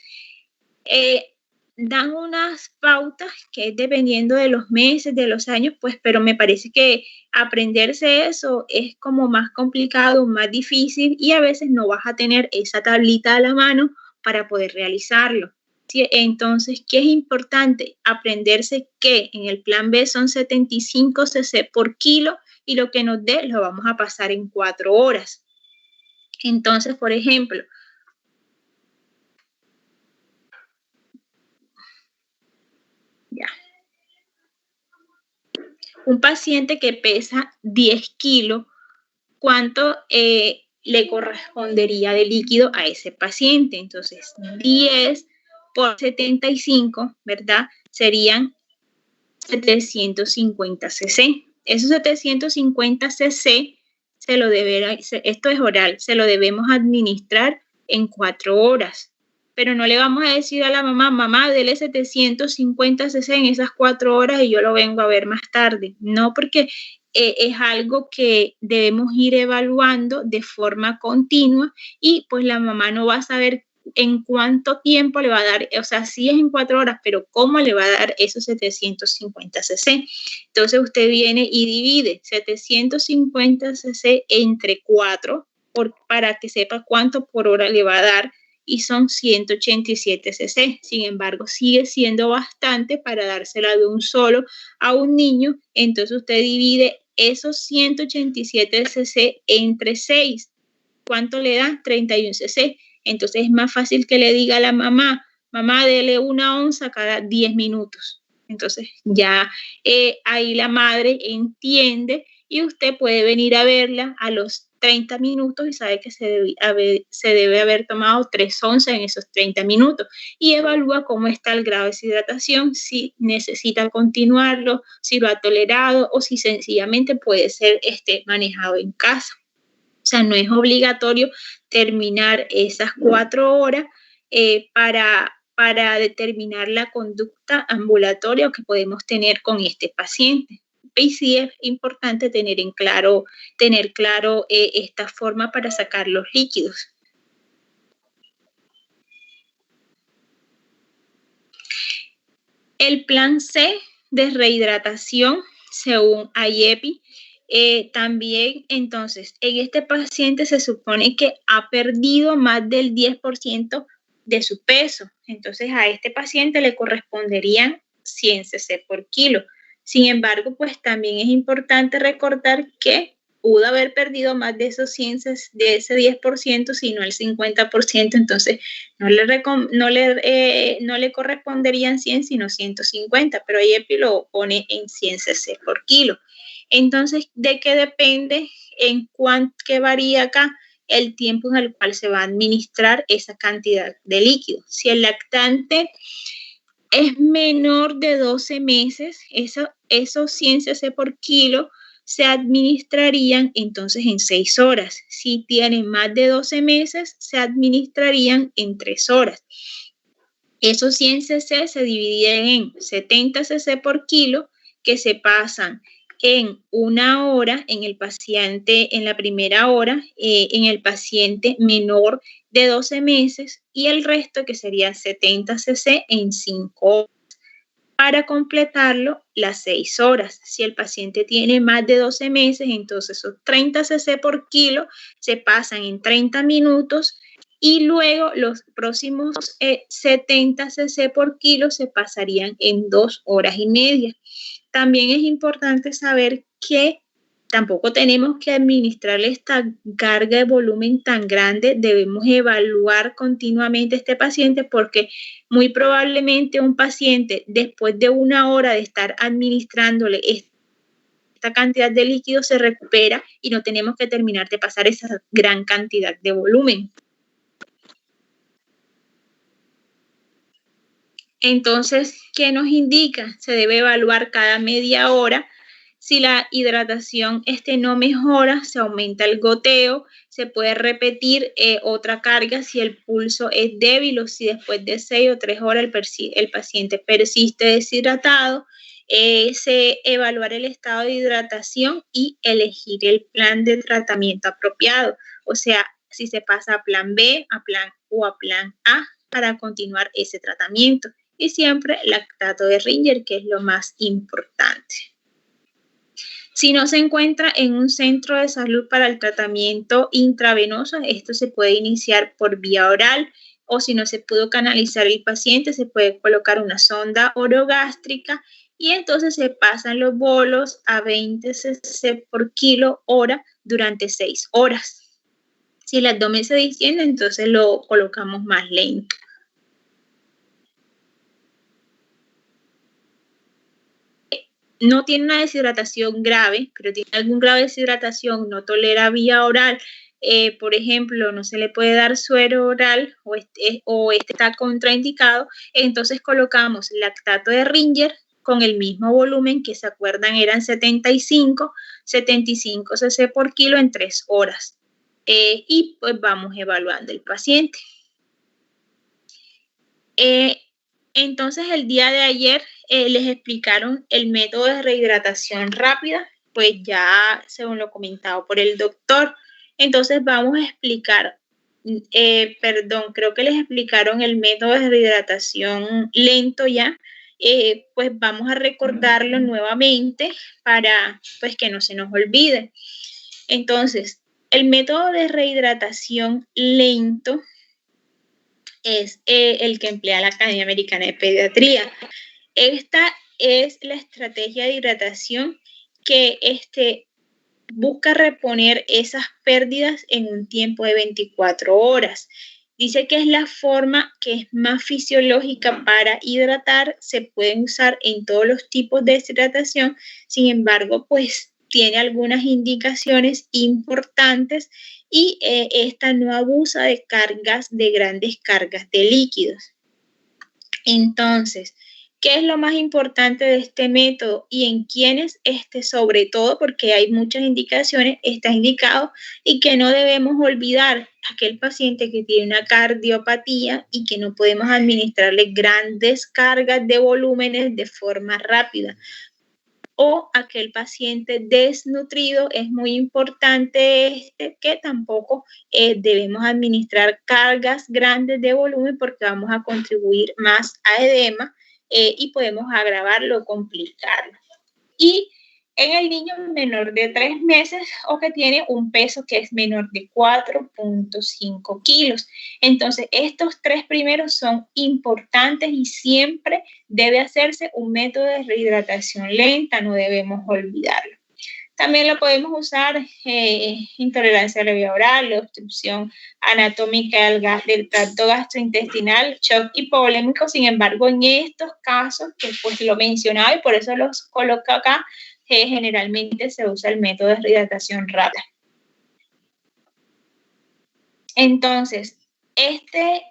Dan unas pautas que es dependiendo de los meses, de los años, pues, pero me parece que aprenderse eso es como más complicado, más difícil y a veces no vas a tener esa tablita a la mano para poder realizarlo. ¿Sí? Entonces, ¿qué es importante? Aprenderse que en el plan B son 75 cc por kilo y lo que nos dé lo vamos a pasar en 4 horas. Entonces, por ejemplo, un paciente que pesa 10 kilos, ¿cuánto le correspondería de líquido a ese paciente. Entonces, 10 por 75, ¿verdad? Serían 750 cc. Esos 750 cc esto es oral, se lo debemos administrar en 4 horas. Pero no le vamos a decir a la mamá, dele 750 cc en esas 4 horas y yo lo vengo a ver más tarde. No, porque es algo que debemos ir evaluando de forma continua y pues la mamá no va a saber en cuánto tiempo le va a dar, o sea, sí es en 4 horas, pero cómo le va a dar esos 750 cc. Entonces usted viene y divide 750 cc entre 4 para que sepa cuánto por hora le va a dar y son 187 cc. Sin embargo, sigue siendo bastante para dársela de un solo a un niño. Entonces usted divide esos 187 cc entre 6. ¿Cuánto le da? 31 cc. Entonces es más fácil que le diga a la mamá, dele 1 onza cada 10 minutos. Entonces ya ahí la madre entiende y usted puede venir a verla a los 30 minutos y sabe que se debe haber tomado 3 onzas en esos 30 minutos y evalúa cómo está el grado de deshidratación, si necesita continuarlo, si lo ha tolerado o si sencillamente puede ser manejado en casa. O sea, no es obligatorio terminar esas 4 horas para determinar la conducta ambulatoria que podemos tener con este paciente. Y sí es importante tener claro esta forma para sacar los líquidos. El plan C de rehidratación, según IEPI, también, entonces, en este paciente se supone que ha perdido más del 10% de su peso. Entonces, a este paciente le corresponderían 100 cc por kilo. Sin embargo, pues también es importante recordar que pudo haber perdido más de esos 100, de ese 10%, sino el 50%. Entonces, no le corresponderían 100, sino 150, pero IEPI lo pone en 100 cc por kilo. Entonces, ¿de qué depende qué varía acá? El tiempo en el cual se va a administrar esa cantidad de líquido. Si el lactante es menor de 12 meses, esos 100 cc por kilo se administrarían entonces en 6 horas. Si tienen más de 12 meses, se administrarían en 3 horas. Esos 100 cc se dividen en 70 cc por kilo que se pasan en 1 hora en el paciente, en la primera hora, en el paciente menor de 12 meses y el resto, que sería 70 cc, en 5 horas. Para completarlo, las 6 horas. Si el paciente tiene más de 12 meses, entonces esos 30 cc por kilo se pasan en 30 minutos y luego los próximos 70 cc por kilo se pasarían en 2 horas y media. También es importante saber que tampoco tenemos que administrarle esta carga de volumen tan grande. Debemos evaluar continuamente a este paciente porque muy probablemente un paciente, después de 1 hora de estar administrándole esta cantidad de líquido, se recupera y no tenemos que terminar de pasar esa gran cantidad de volumen. Entonces, ¿qué nos indica? Se debe evaluar cada media hora. Si la hidratación no mejora, se aumenta el goteo, se puede repetir otra carga si el pulso es débil o si después de 6 o 3 horas el paciente persiste deshidratado. Evaluar el estado de hidratación y elegir el plan de tratamiento apropiado. O sea, si se pasa a plan B, a plan o a plan A para continuar ese tratamiento. Y siempre lactato de Ringer, que es lo más importante. Si no se encuentra en un centro de salud para el tratamiento intravenoso, esto se puede iniciar por vía oral o si no se pudo canalizar el paciente, se puede colocar una sonda orogástrica y entonces se pasan los bolos a 20 cc por kilo hora durante 6 horas. Si el abdomen se distiende, entonces lo colocamos más lento. No tiene una deshidratación grave, pero tiene algún grado de deshidratación, no tolera vía oral, por ejemplo, no se le puede dar suero oral o este está contraindicado, entonces colocamos lactato de Ringer con el mismo volumen que se acuerdan eran 75 cc por kilo en 3 horas. Y pues vamos evaluando el paciente. Entonces el día de ayer les explicaron el método de rehidratación rápida, pues ya según lo comentado por el doctor. Entonces vamos a explicar, creo que les explicaron el método de rehidratación lento ya, pues vamos a recordarlo nuevamente para pues que no se nos olvide. Entonces, el método de rehidratación lento es el que emplea la Academia Americana de Pediatría. Esta es la estrategia de hidratación que busca reponer esas pérdidas en un tiempo de 24 horas. Dice que es la forma que es más fisiológica para hidratar, se pueden usar en todos los tipos de deshidratación, sin embargo, pues tiene algunas indicaciones importantes y esta no abusa de grandes cargas de líquidos. Entonces, ¿qué es lo más importante de este método y en quiénes? Sobre todo porque hay muchas indicaciones, está indicado y que no debemos olvidar aquel paciente que tiene una cardiopatía y que no podemos administrarle grandes cargas de volúmenes de forma rápida. O aquel paciente desnutrido, es muy importante que tampoco debemos administrar cargas grandes de volumen porque vamos a contribuir más a edema y podemos agravarlo o complicarlo. Y en el niño menor de 3 meses o que tiene un peso que es menor de 4.5 kilos. Entonces, estos 3 primeros son importantes y siempre debe hacerse un método de rehidratación lenta, no debemos olvidarlo. También lo podemos usar intolerancia a la vía oral, obstrucción anatómica del tracto gastrointestinal, shock hipovolémico. Sin embargo, en estos casos, que pues lo mencionaba y por eso los coloco acá, generalmente se usa el método de rehidratación rápida. Entonces, este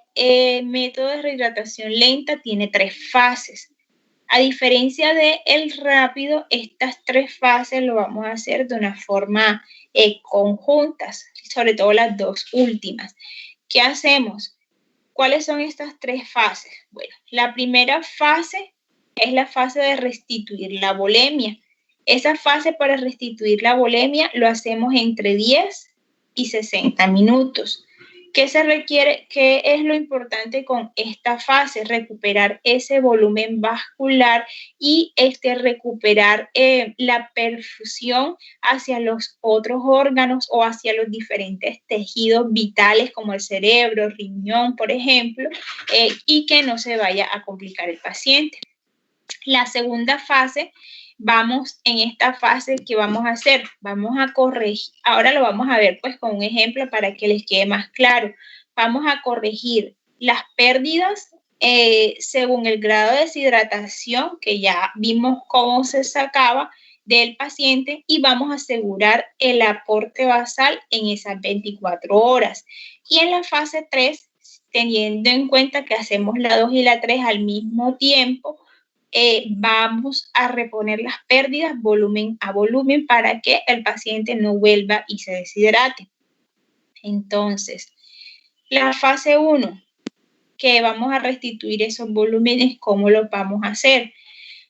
método de rehidratación lenta tiene 3 fases. A diferencia del rápido, estas 3 fases lo vamos a hacer de una forma conjuntas, sobre todo las 2 últimas. ¿Qué hacemos? ¿Cuáles son estas 3 fases? Bueno, la primera fase es la fase de restituir la volemia. Esa fase para restituir la volemia lo hacemos entre 10 y 60 minutos. ¿Qué se requiere? ¿Qué es lo importante con esta fase? Recuperar ese volumen vascular y recuperar la perfusión hacia los otros órganos o hacia los diferentes tejidos vitales como el cerebro, riñón, por ejemplo, y que no se vaya a complicar el paciente. La segunda fase, en esta fase, ¿qué vamos a hacer? Vamos a corregir, ahora lo vamos a ver pues con un ejemplo para que les quede más claro. Vamos a corregir las pérdidas según el grado de deshidratación, que ya vimos cómo se sacaba del paciente, y vamos a asegurar el aporte basal en esas 24 horas. Y en la fase 3, teniendo en cuenta que hacemos la 2 y la 3 al mismo tiempo, vamos a reponer las pérdidas volumen a volumen para que el paciente no vuelva y se deshidrate. Entonces, la fase 1, que vamos a restituir esos volúmenes, ¿cómo lo vamos a hacer?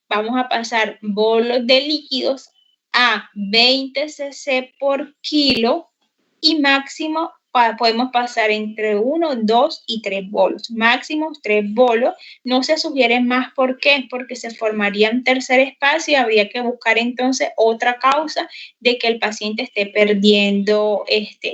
Vamos a pasar bolos de líquidos a 20 cc por kilo y máximo podemos pasar entre 1, 2 y 3 bolos. Máximo 3 bolos. No se sugieren más. ¿Por qué? Porque se formaría un tercer espacio y habría que buscar entonces otra causa de que el paciente esté perdiendo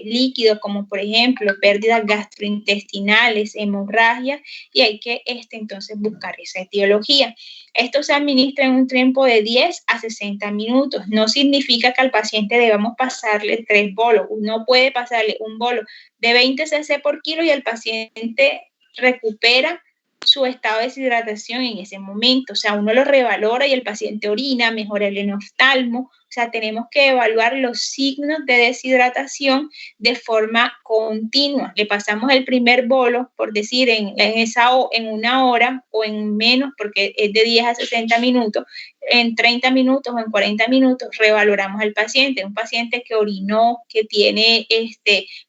líquido, como por ejemplo pérdidas gastrointestinales, hemorragia, y hay que entonces buscar esa etiología. Esto se administra en un tiempo de 10 a 60 minutos. No significa que al paciente debamos pasarle 3 bolos. Uno puede pasarle un bolo de 20 cc por kilo y el paciente recupera su estado de deshidratación en ese momento. O sea, uno lo revalora y el paciente orina, mejora el enoftalmo. O sea, tenemos que evaluar los signos de deshidratación de forma continua. Le pasamos el primer bolo, por decir, en una hora o en menos, porque es de 10 a 60 minutos, en 30 minutos o en 40 minutos, revaloramos al paciente. Un paciente que orinó, que tiene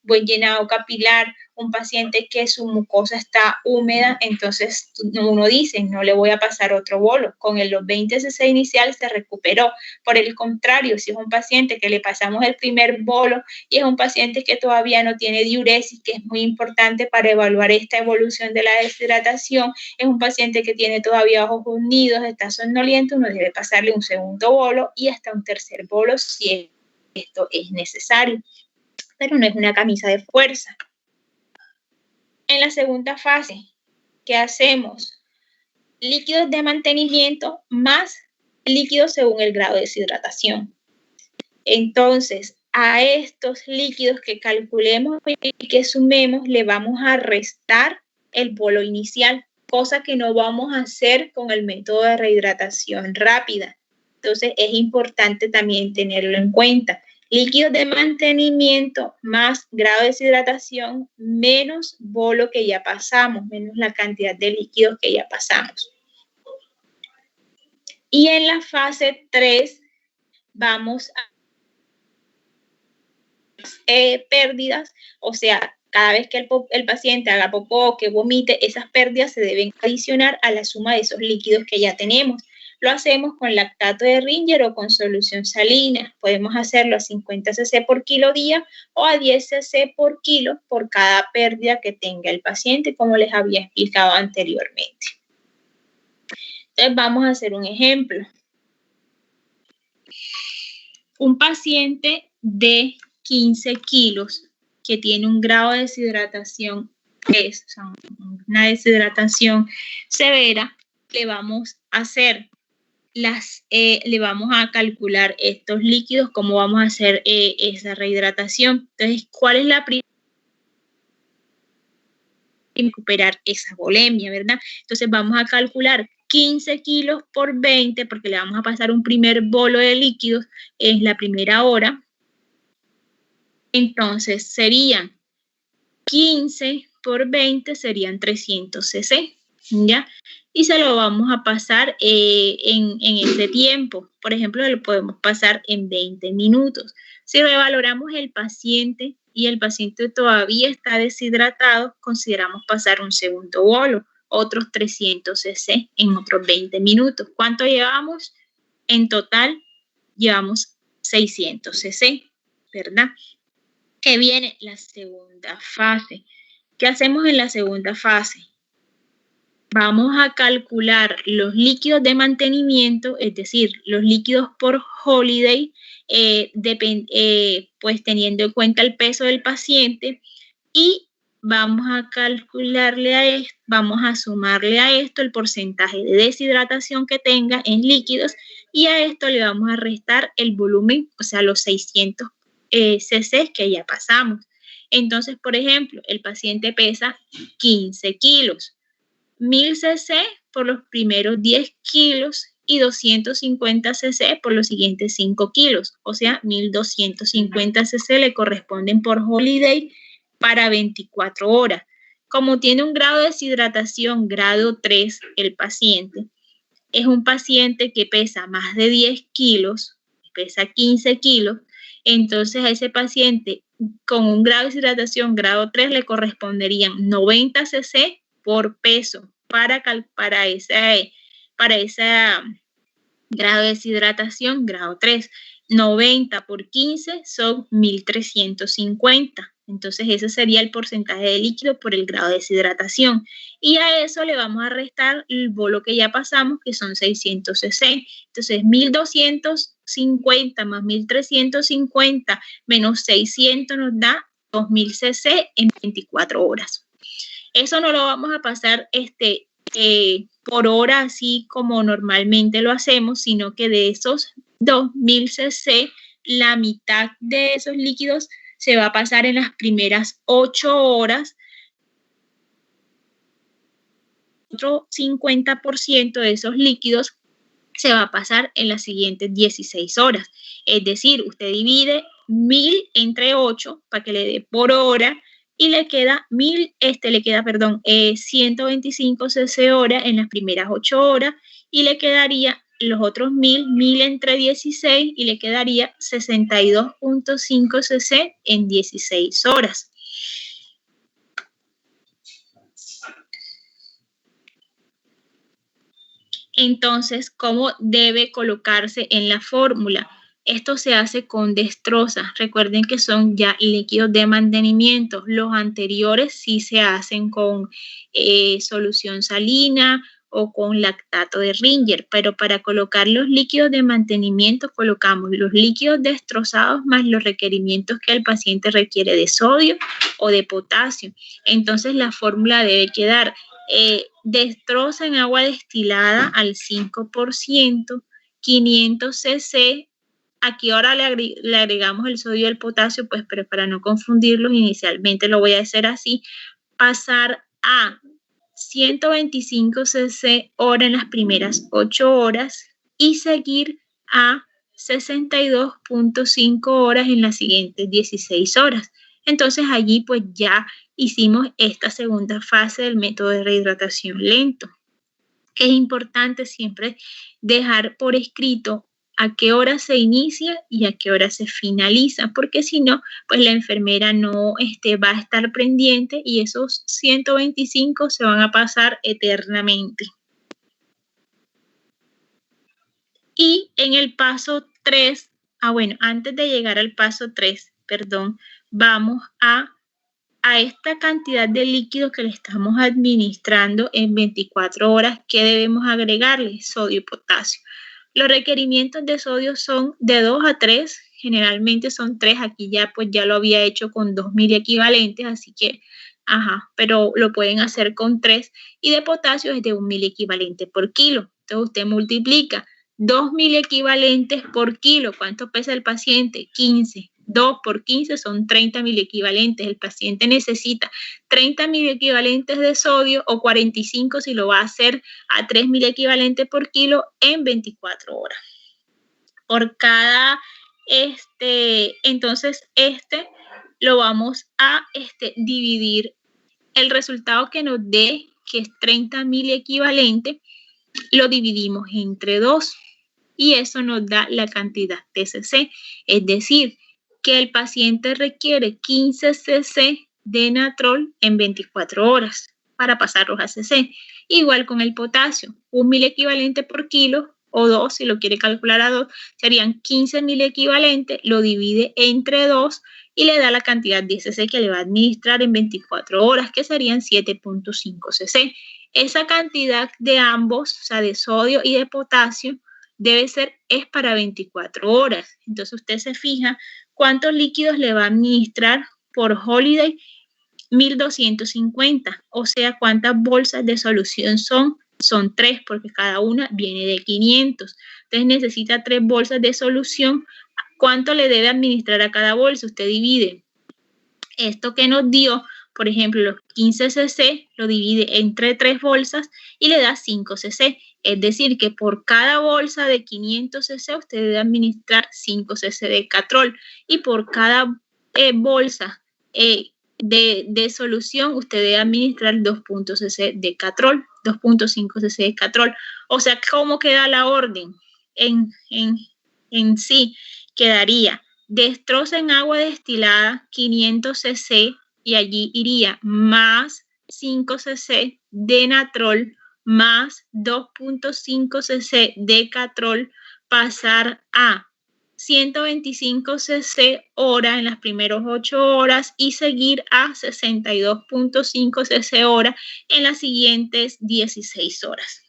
buen llenado capilar, un paciente que su mucosa está húmeda, entonces uno dice, no le voy a pasar otro bolo. Con los 20 cc inicial se recuperó. Por el contrario, si es un paciente que le pasamos el primer bolo y es un paciente que todavía no tiene diuresis, que es muy importante para evaluar esta evolución de la deshidratación, es un paciente que tiene todavía ojos hundidos, está somnoliento, uno debe pasarle un segundo bolo y hasta un tercer bolo si esto es necesario. Pero no es una camisa de fuerza. En la segunda fase, ¿qué hacemos? Líquidos de mantenimiento más líquidos según el grado de deshidratación. Entonces, a estos líquidos que calculemos y que sumemos, le vamos a restar el bolo inicial, cosa que no vamos a hacer con el método de rehidratación rápida. Entonces, es importante también tenerlo en cuenta. Líquidos de mantenimiento más grado de deshidratación menos bolo que ya pasamos, menos la cantidad de líquidos que ya pasamos. Y en la fase 3 vamos a pérdidas, o sea, cada vez que el paciente haga popó, que vomite, esas pérdidas se deben adicionar a la suma de esos líquidos que ya tenemos. Lo hacemos con lactato de Ringer o con solución salina. Podemos hacerlo a 50 cc por kilo día o a 10 cc por kilo por cada pérdida que tenga el paciente, como les había explicado anteriormente. Entonces vamos a hacer un ejemplo. Un paciente de 15 kilos que tiene un grado de deshidratación, una deshidratación severa, le vamos a hacer le vamos a calcular estos líquidos, cómo vamos a hacer esa rehidratación. Entonces, ¿cuál es la primera? Recuperar esa volemia, ¿verdad? Entonces, vamos a calcular 15 kilos por 20, porque le vamos a pasar un primer bolo de líquidos en la primera hora. Entonces, serían 15 por 20, serían 300 cc, ¿ya? Y se lo vamos a pasar en ese tiempo. Por ejemplo, lo podemos pasar en 20 minutos. Si revaloramos el paciente y el paciente todavía está deshidratado, consideramos pasar un segundo bolo, otros 300 cc en otros 20 minutos. ¿Cuánto llevamos? En total, llevamos 600 cc, ¿verdad? Que viene la segunda fase. ¿Qué hacemos en la segunda fase? Vamos a calcular los líquidos de mantenimiento, es decir, los líquidos por holiday, pues teniendo en cuenta el peso del paciente, y vamos a calcularle a esto, vamos a sumarle a esto el porcentaje de deshidratación que tenga en líquidos, y a esto le vamos a restar el volumen, o sea, los 600 cc que ya pasamos. Entonces, por ejemplo, el paciente pesa 15 kilos. 1000 cc por los primeros 10 kilos y 250 cc por los siguientes 5 kilos. O sea, 1250 cc le corresponden por holiday para 24 horas. Como tiene un grado de deshidratación grado 3 el paciente, es un paciente que pesa más de 10 kilos, pesa 15 kilos, entonces a ese paciente con un grado de deshidratación grado 3 le corresponderían 90 cc por peso para ese grado de deshidratación grado 3. 90 por 15 son 1350. Entonces, ese sería el porcentaje de líquido por el grado de deshidratación. Y a eso le vamos a restar el bolo que ya pasamos, que son 600 cc. Entonces, 1250 más 1350 menos 600 nos da 2000 cc en 24 horas. Eso no lo vamos a pasar por hora, así como normalmente lo hacemos, sino que de esos 2000 cc, la mitad de esos líquidos se va a pasar en las primeras 8 horas otro 50% de esos líquidos se va a pasar en las siguientes 16 horas. Es decir, usted divide 1000 entre 8 para que le dé por hora y le queda 125 cc hora en las primeras 8 horas y le quedaría los otros 1000 entre 16 y le quedaría 62.5 cc en 16 horas. Entonces, ¿cómo debe colocarse en la fórmula? Esto se hace con destroza. Recuerden que son ya líquidos de mantenimiento. Los anteriores sí se hacen con solución salina o con lactato de Ringer, pero para colocar los líquidos de mantenimiento colocamos los líquidos destrozados más los requerimientos que el paciente requiere de sodio o de potasio. Entonces, la fórmula debe quedar destroza en agua destilada al 5%, 500 cc. Aquí ahora le agregamos el sodio y el potasio, pues, pero para no confundirlos, inicialmente lo voy a hacer así. Pasar a 125 cc hora en las primeras 8 horas y seguir a 62.5 horas en las siguientes 16 horas. Entonces allí pues ya hicimos esta segunda fase del método de rehidratación lento. Es importante siempre dejar por escrito a qué hora se inicia y a qué hora se finaliza, porque si no, pues la enfermera no va a estar pendiente y esos 125 se van a pasar eternamente. Y en el paso 3, antes de llegar al paso 3, vamos a esta cantidad de líquido que le estamos administrando en 24 horas, ¿qué debemos agregarle? Sodio y potasio. Los requerimientos de sodio son de 2 a 3, generalmente son 3, aquí ya lo había hecho con 2000 equivalentes, así que, pero lo pueden hacer con 3, y de potasio es de 1000 equivalentes por kilo. Entonces usted multiplica 2000 equivalentes por kilo, ¿cuánto pesa el paciente? 15. 2 por 15 son 30.000 equivalentes. El paciente necesita 30.000 equivalentes de sodio o 45 si lo va a hacer a 3.000 equivalentes por kilo en 24 horas. Por cada, entonces lo vamos a dividir. El resultado que nos dé, que es 30.000 equivalentes, lo dividimos entre 2 y eso nos da la cantidad de cc. Es decir, que el paciente requiere 15 cc de natrol en 24 horas para pasarlos a cc. Igual con el potasio, 1000 equivalentes por kilo o 2, si lo quiere calcular a 2, serían 15.000 equivalentes, lo divide entre 2 y le da la cantidad de cc que le va a administrar en 24 horas, que serían 7.5 cc. Esa cantidad de ambos, o sea, de sodio y de potasio, es para 24 horas. Entonces usted se fija cuántos líquidos le va a administrar por Holiday, 1250, o sea, cuántas bolsas de solución son 3, porque cada una viene de 500. Entonces necesita 3 bolsas de solución. ¿Cuánto le debe administrar a cada bolsa? Usted divide esto que nos dio, por ejemplo, los 15 cc, lo divide entre 3 bolsas y le da 5 cc. Es decir, que por cada bolsa de 500 cc usted debe administrar 5 cc de catrol y por cada bolsa de solución usted debe administrar 2.5 cc de catrol, 2.5 cc de catrol. O sea, ¿cómo queda la orden? En sí quedaría destroza en agua destilada 500 cc y allí iría más 5 cc de natrol más 2.5 cc de catrol, pasar a 125 cc hora en las primeras 8 horas y seguir a 62.5 cc hora en las siguientes 16 horas.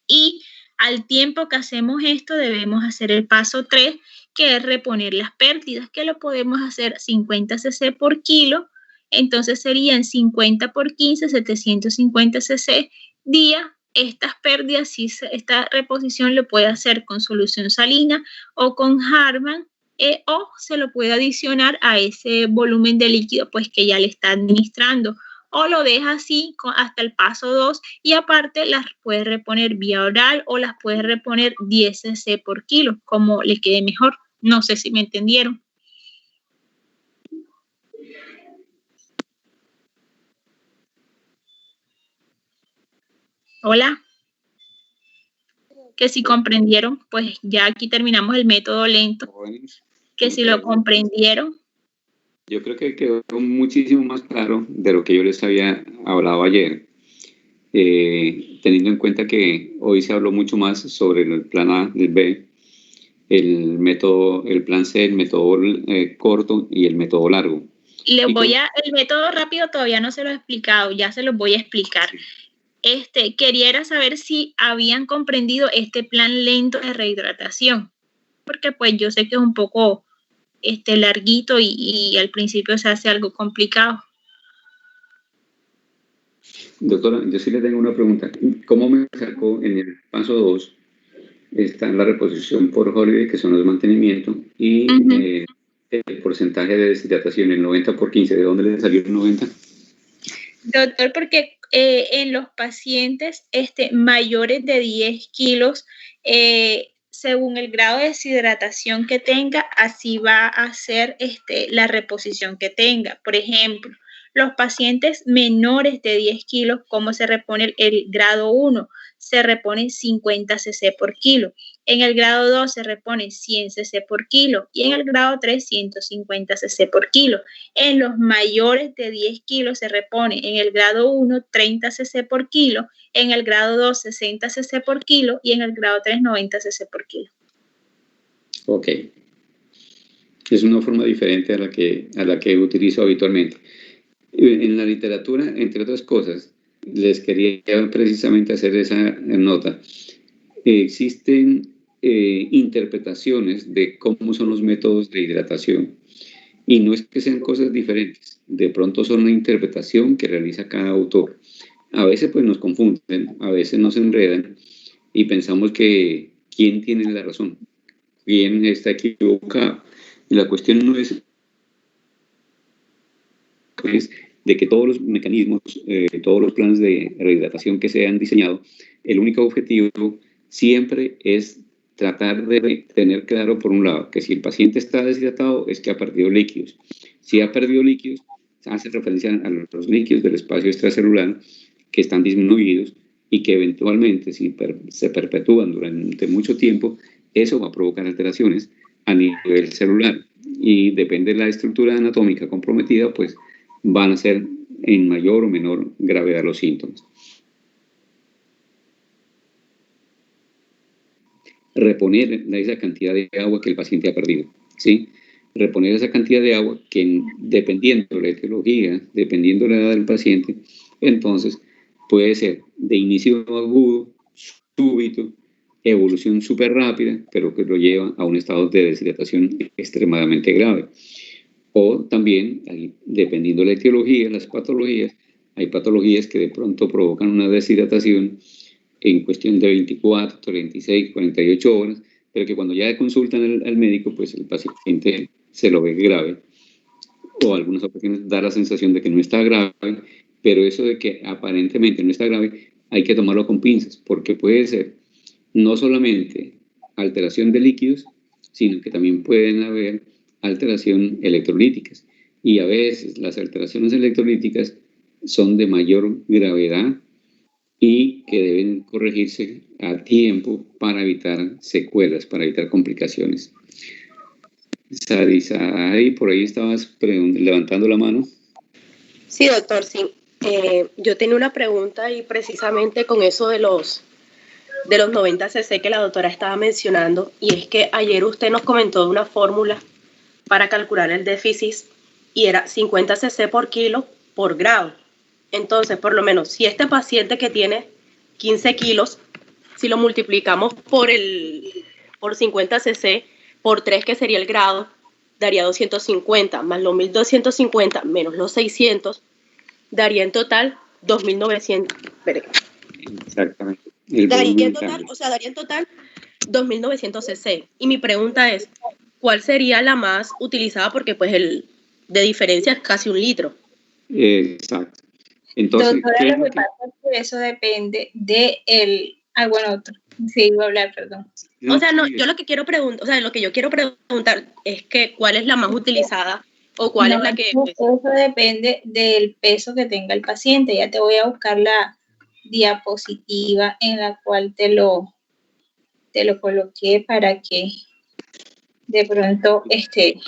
Y al tiempo que hacemos esto debemos hacer el paso 3, que es reponer las pérdidas, que lo podemos hacer 50 cc por kilo, entonces serían 50 por 15, 750 cc día. Estas pérdidas, esta reposición lo puede hacer con solución salina o con Hartmann, o se lo puede adicionar a ese volumen de líquido pues que ya le está administrando, o lo dejas así hasta el paso 2 y aparte las puedes reponer vía oral o las puedes reponer 10 cc por kilo, como le quede mejor. No sé si me entendieron. Hola. Que si comprendieron, pues ya aquí terminamos el método lento. Que si lo comprendieron. Yo creo que quedó muchísimo más claro de lo que yo les había hablado ayer, teniendo en cuenta que hoy se habló mucho más sobre el plan A, el B, el método, el plan C, el método corto y el método largo. El método rápido todavía no se lo he explicado, ya se los voy a explicar. Quería saber si habían comprendido este plan lento de rehidratación, porque pues yo sé que es un poco larguito y al principio se hace algo complicado. Doctora, yo sí le tengo una pregunta. ¿Cómo me sacó en el paso 2? Está la reposición por Holiday, que son los mantenimientos, y el porcentaje de deshidratación, el 90 por 15. ¿De dónde le salió el 90? Doctor, porque en los pacientes mayores de 10 kilos, según el grado de deshidratación que tenga, así va a ser la reposición que tenga. Por ejemplo, los pacientes menores de 10 kilos, ¿cómo se repone el grado 1? Se repone 50 cc por kilo. En el grado 2 se repone 100 cc por kilo y en el grado 3 150 cc por kilo. En los mayores de 10 kilos se repone en el grado 1 30 cc por kilo, en el grado 2 60 cc por kilo y en el grado 3 90 cc por kilo. Ok. Es una forma diferente a la que utilizo habitualmente. En la literatura, entre otras cosas, les quería precisamente hacer esa nota. Existen interpretaciones de cómo son los métodos de hidratación. Y no es que sean cosas diferentes, de pronto son una interpretación que realiza cada autor. A veces pues nos confunden, a veces nos enredan y pensamos que quién tiene la razón, quién está equivocado. Y la cuestión no es de que todos los mecanismos, todos los planes de rehidratación que se han diseñado, el único objetivo siempre es tratar de tener claro, por un lado, que si el paciente está deshidratado es que ha perdido líquidos. Si ha perdido líquidos, hace referencia a los líquidos del espacio extracelular que están disminuidos y que eventualmente, si se perpetúan durante mucho tiempo, eso va a provocar alteraciones a nivel celular. Y depende de la estructura anatómica comprometida, pues van a ser en mayor o menor gravedad los síntomas. Reponer esa cantidad de agua que el paciente ha perdido, ¿sí? Reponer esa cantidad de agua que, dependiendo de la etiología, dependiendo de la edad del paciente, entonces puede ser de inicio agudo, súbito, evolución súper rápida, pero que lo lleva a un estado de deshidratación extremadamente grave. O también, dependiendo de la etiología, las patologías, hay patologías que de pronto provocan una deshidratación en cuestión de 24, 36, 48 horas, pero que cuando ya consultan al médico, pues el paciente se lo ve grave, o algunas ocasiones da la sensación de que no está grave, pero eso de que aparentemente no está grave, hay que tomarlo con pinzas, porque puede ser no solamente alteración de líquidos, sino que también pueden haber alteraciones electrolíticas, y a veces las alteraciones electrolíticas son de mayor gravedad y que deben corregirse a tiempo para evitar secuelas, para evitar complicaciones. Sarisa, por ahí estabas levantando la mano. Sí, doctor, sí. Yo tenía una pregunta y precisamente con eso de los 90 cc que la doctora estaba mencionando, y es que ayer usted nos comentó de una fórmula para calcular el déficit y era 50 cc por kilo por grado. Entonces, por lo menos, si este paciente que tiene 15 kilos, si lo multiplicamos por 50 cc por 3, que sería el grado, daría 250, más los 1250 menos los 600, daría en total 2900. Exactamente. Daría en total 2900 cc. Y mi pregunta es, ¿cuál sería la más utilizada? Porque pues de diferencia es casi 1 litro. Exacto. Entonces, Doctora, ¿qué es lo lo que que...? pasa es que eso depende de el... Ah, bueno, otro. Sí, iba a hablar, perdón. O No, sea, no, sí, yo lo que quiero preguntar, o sea, lo que yo quiero preguntar es que cuál es la más utilizada o cuál No, es la que eso depende del peso que tenga el paciente. Ya te voy a buscar la diapositiva en la cual te lo coloqué para que de pronto esté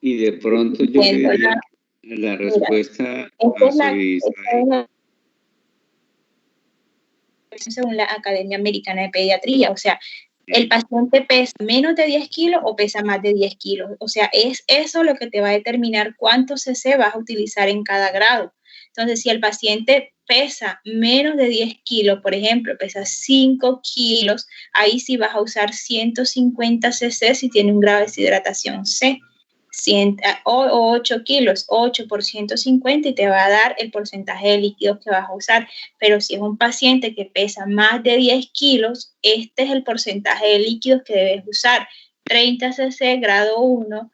y de pronto yo viendo creería la... que la Mira, respuesta esta a es su la según la Academia Americana de Pediatría. O sea, el paciente pesa menos de 10 kilos o pesa más de 10 kilos. O sea, es eso lo que te va a determinar cuántos cc vas a utilizar en cada grado. Entonces, si el paciente pesa menos de 10 kilos, por ejemplo, pesa 5 kilos, ahí sí vas a usar 150 cc si tiene un grado de deshidratación C. 100, o 8 kilos, 8 por 150 y te va a dar el porcentaje de líquidos que vas a usar. Pero si es un paciente que pesa más de 10 kilos, este es el porcentaje de líquidos que debes usar. 30 cc grado 1,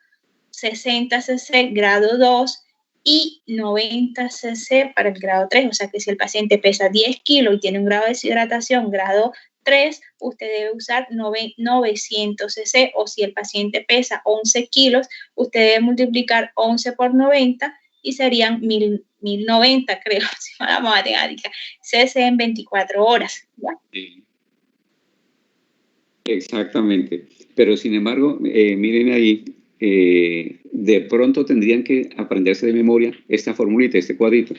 60 cc grado 2 y 90 cc para el grado 3. O sea que si el paciente pesa 10 kilos y tiene un grado de deshidratación grado 3, usted debe usar 900 cc, o si el paciente pesa 11 kilos, usted debe multiplicar 11 por 90 y serían 1090, creo, si no la matemática, cc en 24 horas. ¿Ya? Sí, exactamente. Pero sin embargo, miren ahí, de pronto tendrían que aprenderse de memoria esta formulita, este cuadrito,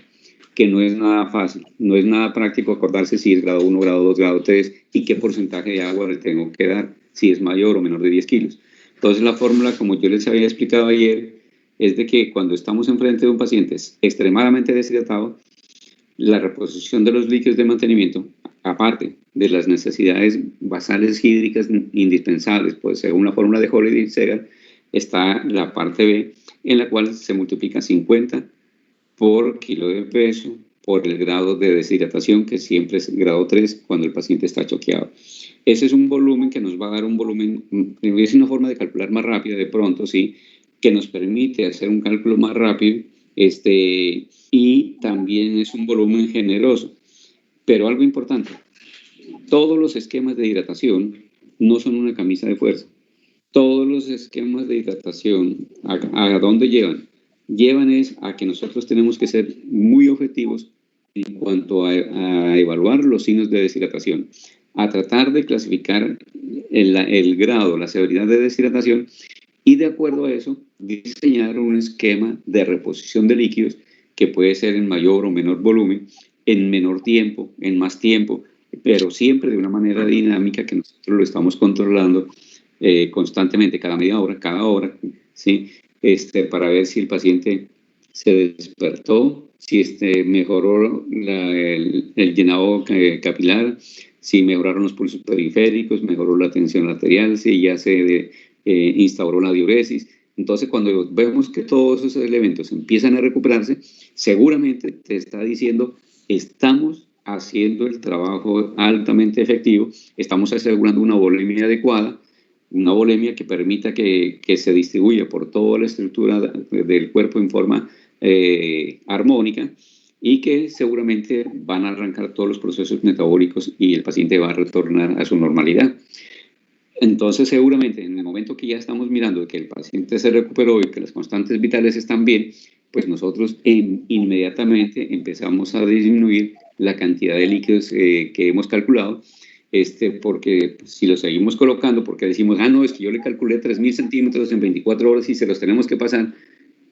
que no es nada fácil, no es nada práctico acordarse si es grado 1, grado 2, grado 3 y qué porcentaje de agua le tengo que dar, si es mayor o menor de 10 kilos. Entonces la fórmula, como yo les había explicado ayer, es de que cuando estamos enfrente de un paciente extremadamente deshidratado, la reposición de los líquidos de mantenimiento, aparte de las necesidades basales hídricas indispensables, pues según la fórmula de Holiday-Segal, está la parte B, en la cual se multiplica 50 por kilo de peso por el grado de deshidratación, que siempre es grado 3 cuando el paciente está choqueado. Ese es un volumen que nos va a dar un volumen, es una forma de calcular más rápida de pronto, sí, que nos permite hacer un cálculo más rápido, y también es un volumen generoso. Pero algo importante, todos los esquemas de hidratación no son una camisa de fuerza. Todos los esquemas de hidratación, ¿a dónde llevan? Llevan es a que nosotros tenemos que ser muy objetivos en cuanto a evaluar los signos de deshidratación, a tratar de clasificar el grado, la severidad de deshidratación y de acuerdo a eso diseñar un esquema de reposición de líquidos que puede ser en mayor o menor volumen, en menor tiempo, en más tiempo, pero siempre de una manera dinámica que nosotros lo estamos controlando constantemente, cada media hora, cada hora, ¿sí? Para ver si el paciente se despertó, si mejoró el llenado capilar, si mejoraron los pulsos periféricos, mejoró la tensión arterial, si ya se instauró la diuresis. Entonces, cuando vemos que todos esos elementos empiezan a recuperarse, seguramente te está diciendo, estamos haciendo el trabajo altamente efectivo, estamos asegurando una volemia adecuada, una volemia que permita que se distribuya por toda la estructura del cuerpo en forma armónica y que seguramente van a arrancar todos los procesos metabólicos y el paciente va a retornar a su normalidad. Entonces, seguramente, en el momento que ya estamos mirando que el paciente se recuperó y que las constantes vitales están bien, pues nosotros inmediatamente empezamos a disminuir la cantidad de líquidos que hemos calculado, porque si lo seguimos colocando, porque decimos, no, es que yo le calculé 3.000 centímetros en 24 horas y se los tenemos que pasar,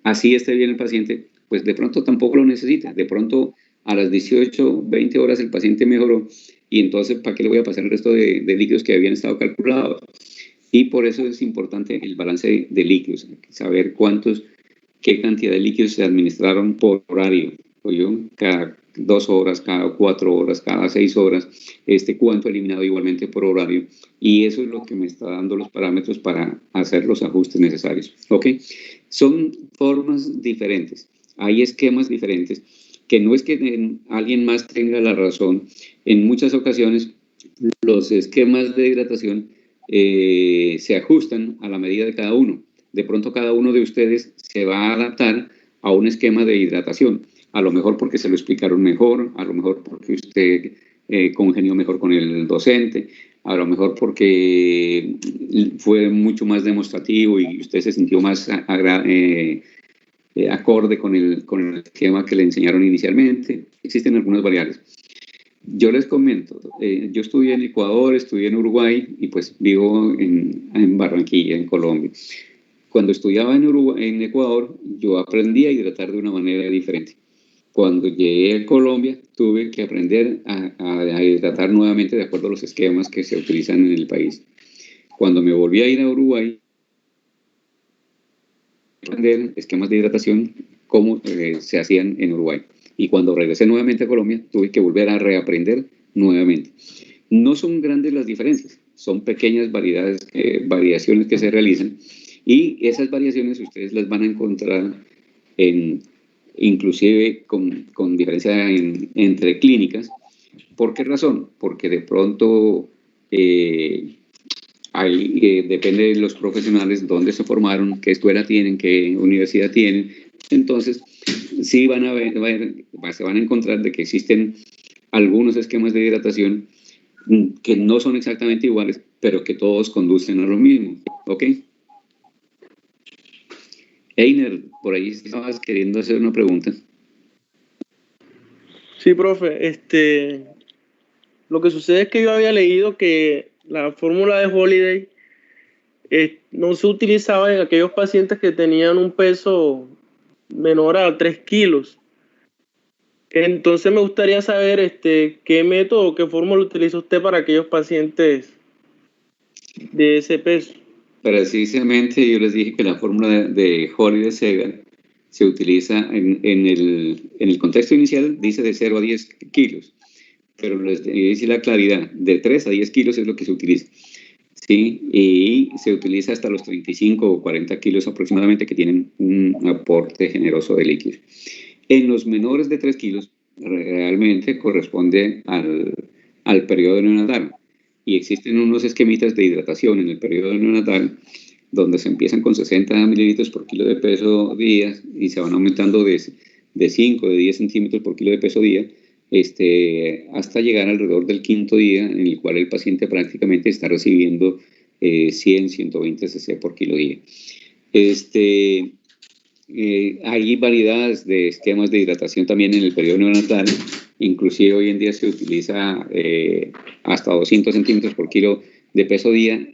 así esté bien el paciente, pues de pronto tampoco lo necesita. De pronto a las 18, 20 horas el paciente mejoró y entonces, ¿para qué le voy a pasar el resto de líquidos que habían estado calculados? Y por eso es importante el balance de líquidos, saber qué cantidad de líquidos se administraron por horario, cada 2 horas, cada 4 horas, cada 6 horas, cuánto eliminado igualmente por horario, y eso es lo que me está dando los parámetros para hacer los ajustes necesarios, ¿ok? Son formas diferentes, hay esquemas diferentes, que no es que alguien más tenga la razón. En muchas ocasiones los esquemas de hidratación se ajustan a la medida de cada uno. De pronto cada uno de ustedes se va a adaptar a un esquema de hidratación. A lo mejor porque se lo explicaron mejor, a lo mejor porque usted congenió mejor con el docente, a lo mejor porque fue mucho más demostrativo y usted se sintió más acorde con el esquema que le enseñaron inicialmente. Existen algunas variables. Yo les comento, yo estudié en Ecuador, estudié en Uruguay y pues vivo en Barranquilla, en Colombia. Cuando estudiaba en Ecuador, yo aprendí a hidratar de una manera diferente. Cuando llegué a Colombia, tuve que aprender a hidratar nuevamente de acuerdo a los esquemas que se utilizan en el país. Cuando me volví a ir a Uruguay, aprender esquemas de hidratación como se hacían en Uruguay. Y cuando regresé nuevamente a Colombia, tuve que volver a reaprender nuevamente. No son grandes las diferencias, son pequeñas variaciones que se realizan, y esas variaciones ustedes las van a encontrar inclusive con diferencia entre clínicas. ¿Por qué razón? Porque de pronto depende de los profesionales dónde se formaron, qué escuela tienen, qué universidad tienen. Entonces, sí se van a encontrar de que existen algunos esquemas de hidratación que no son exactamente iguales, pero que todos conducen a lo mismo, ¿ok? Einer, por ahí estabas queriendo hacer una pregunta. Sí, profe. Lo que sucede es que yo había leído que la fórmula de Holiday no se utilizaba en aquellos pacientes que tenían un peso menor a 3 kilos. Entonces me gustaría saber qué método, qué fórmula utiliza usted para aquellos pacientes de ese peso. Precisamente yo les dije que la fórmula de Holiday-Segal se utiliza en el contexto inicial, dice de 0 a 10 kilos, pero les dice la claridad, de 3 a 10 kilos es lo que se utiliza, ¿sí? Y se utiliza hasta los 35 o 40 kilos aproximadamente, que tienen un aporte generoso de líquido. En los menores de 3 kilos realmente corresponde al periodo neonatal. Y existen unos esquemitas de hidratación en el periodo neonatal donde se empiezan con 60 mililitros por kilo de peso día y se van aumentando de 5, de 10 centímetros por kilo de peso día, hasta llegar alrededor del 5.º día, en el cual el paciente prácticamente está recibiendo 100, 120 cc por kilo día. Hay variedades de esquemas de hidratación también en el periodo neonatal. Inclusive hoy en día se utiliza hasta 200 centímetros por kilo de peso día.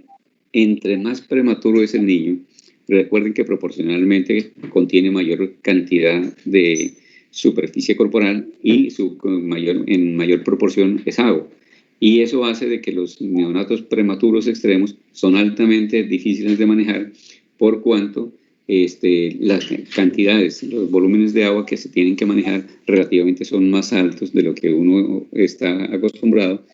Entre más prematuro es el niño, recuerden que proporcionalmente contiene mayor cantidad de superficie corporal y en mayor proporción es agua. Y eso hace de que los neonatos prematuros extremos son altamente difíciles de manejar, por cuanto las cantidades, los volúmenes de agua que se tienen que manejar relativamente son más altos de lo que uno está acostumbrado,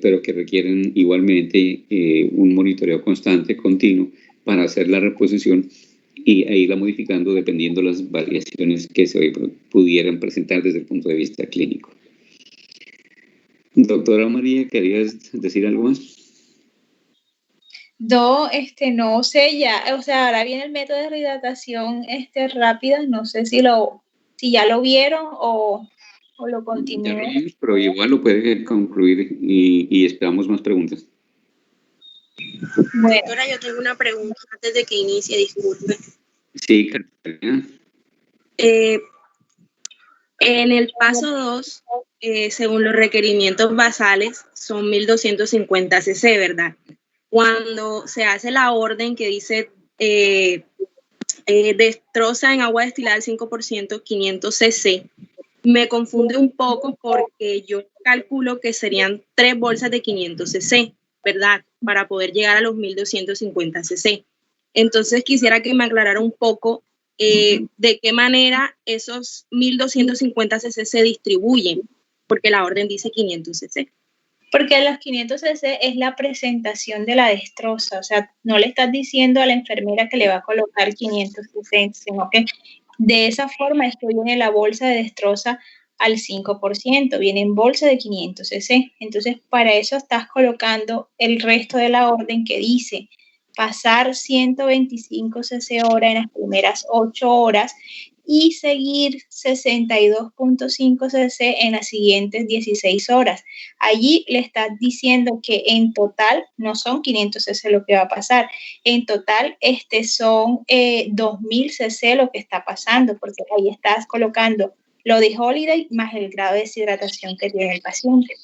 pero que requieren igualmente un monitoreo constante, continuo, para hacer la reposición e irla modificando dependiendo las variaciones que se pudieran presentar desde el punto de vista clínico. Doctora María, ¿querías decir algo más? No sé ya, o sea, ahora viene el método de rehidratación rápida, no sé si ya lo vieron o lo continúen. Ya lo vimos, pero igual lo puede concluir y esperamos más preguntas. Bueno. Doctora, yo tengo una pregunta antes de que inicie, disculpe. Sí, Catalina. En el paso 2, según los requerimientos basales, son 1250 cc, ¿verdad? Cuando se hace la orden que dice destroza en agua destilada al 5% 500 cc, me confunde un poco porque yo calculo que serían 3 bolsas de 500 cc, ¿verdad? Para poder llegar a los 1250 cc. Entonces quisiera que me aclarara un poco de qué manera esos 1250 cc se distribuyen, porque la orden dice 500 cc. Porque los 500 cc es la presentación de la destroza, o sea, no le estás diciendo a la enfermera que le va a colocar 500 cc, sino que de esa forma es que viene la bolsa de destroza al 5%, viene en bolsa de 500 cc. Entonces, para eso estás colocando el resto de la orden que dice pasar 125 cc hora en las primeras 8 horas y seguir 62.5 cc en las siguientes 16 horas. Allí le estás diciendo que en total no son 500 cc lo que va a pasar, en total son 2000 cc lo que está pasando, porque ahí estás colocando lo de Holiday más el grado de deshidratación que tiene el paciente.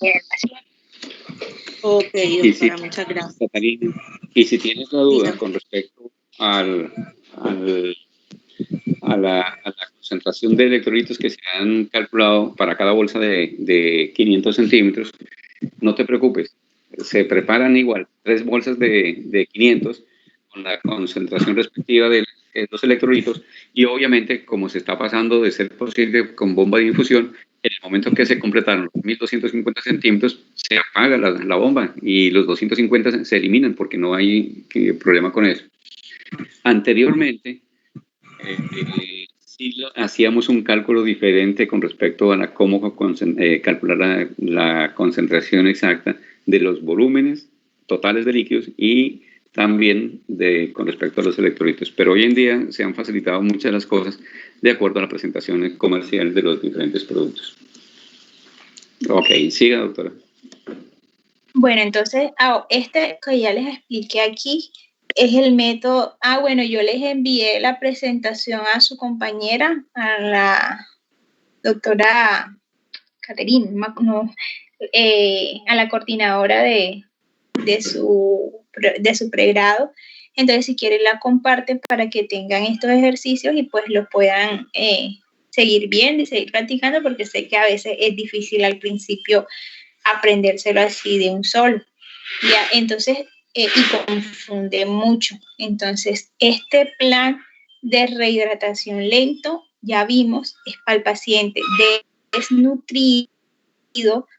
Ok, doctora, muchas gracias. Catalina, y si tienes la duda con respecto a la concentración de electrolitos que se han calculado para cada bolsa de 500 centímetros, no te preocupes, se preparan igual 3 bolsas de 500 con la concentración respectiva de los electrolitos, y obviamente, como se está pasando de ser posible con bomba de infusión, en el momento que se completaron los 1250 centímetros, se apaga la bomba y los 250 se eliminan porque no hay problema con eso. Anteriormente, sí hacíamos un cálculo diferente con respecto a cómo calcular la concentración exacta de los volúmenes totales de líquidos y también con respecto a los electrolitos. Pero hoy en día se han facilitado muchas de las cosas de acuerdo a la presentación comercial de los diferentes productos. Ok, siga, doctora. Bueno, entonces, este que ya les expliqué aquí es el método. Bueno, yo les envié la presentación a su compañera, a la doctora Caterina, a la coordinadora de su pregrado. Entonces, si quieren, la comparten para que tengan estos ejercicios y pues los puedan seguir viendo y seguir practicando, porque sé que a veces es difícil al principio aprendérselo así de un solo. Ya, entonces, y confunde mucho. Entonces, este plan de rehidratación lento, ya vimos, es para el paciente desnutrido,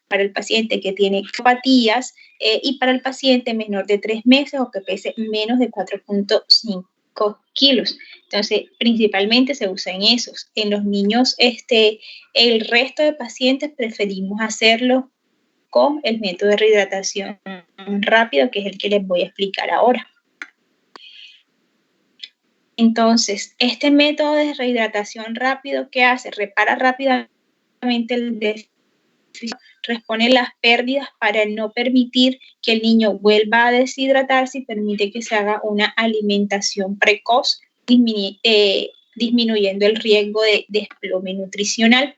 para el paciente que tiene apatías y para el paciente menor de 3 meses o que pese menos de 4.5 kilos. Entonces, principalmente se usa en esos. En los niños, el resto de pacientes preferimos hacerlo con el método de rehidratación rápido, que es el que les voy a explicar ahora. Entonces, este método de rehidratación rápido, ¿qué hace? Repara rápidamente el déficit, responde las pérdidas para no permitir que el niño vuelva a deshidratarse y permite que se haga una alimentación precoz, disminuyendo el riesgo de desplome nutricional.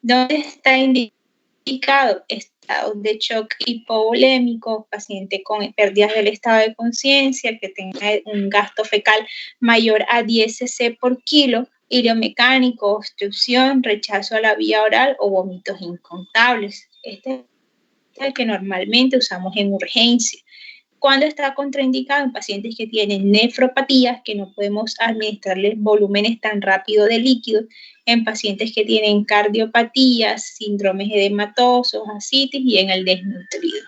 ¿Dónde está indicado? Estados de shock hipovolémico, paciente con pérdidas del estado de conciencia, que tenga un gasto fecal mayor a 10 cc por kilo, ilirio mecánico, obstrucción, rechazo a la vía oral o vómitos incontables. Este es el que normalmente usamos en urgencia. Cuando está contraindicado en pacientes que tienen nefropatías, que no podemos administrarles volúmenes tan rápidos de líquido, en pacientes que tienen cardiopatías, síndromes edematosos, ascitis y en el desnutrido,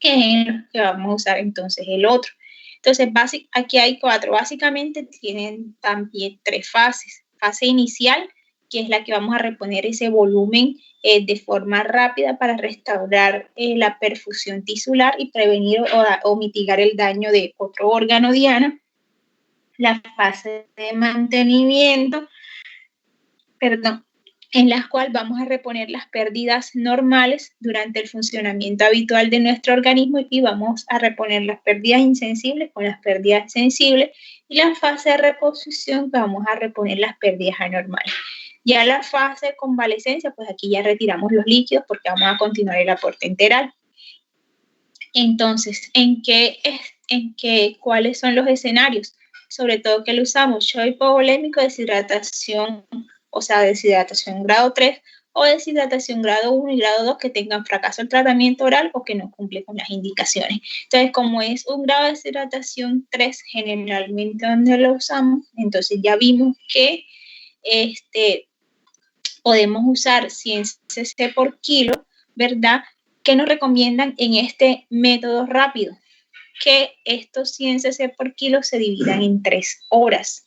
que es en los que vamos a usar entonces el otro. Entonces, aquí hay 4. Básicamente tienen también 3 fases. Fase inicial, que es la que vamos a reponer ese volumen de forma rápida para restaurar la perfusión tisular y prevenir o mitigar el daño de otro órgano diana. La fase de mantenimiento, en la cual vamos a reponer las pérdidas normales durante el funcionamiento habitual de nuestro organismo y vamos a reponer las pérdidas insensibles con las pérdidas sensibles, y la fase de reposición, que vamos a reponer las pérdidas anormales. Ya la fase de convalecencia, pues aquí ya retiramos los líquidos porque vamos a continuar el aporte enteral. Entonces, ¿cuáles son los escenarios? Sobre todo que lo usamos, shock hipovolémico, deshidratación, o sea, deshidratación grado 3 o deshidratación grado 1 y grado 2 que tengan fracaso el tratamiento oral o que no cumple con las indicaciones. Entonces, como es un grado de deshidratación 3 generalmente donde lo usamos, entonces ya vimos que podemos usar 100 cc por kilo, ¿verdad? ¿Qué nos recomiendan en este método rápido? Que estos 100 cc por kilo se dividan en 3 horas.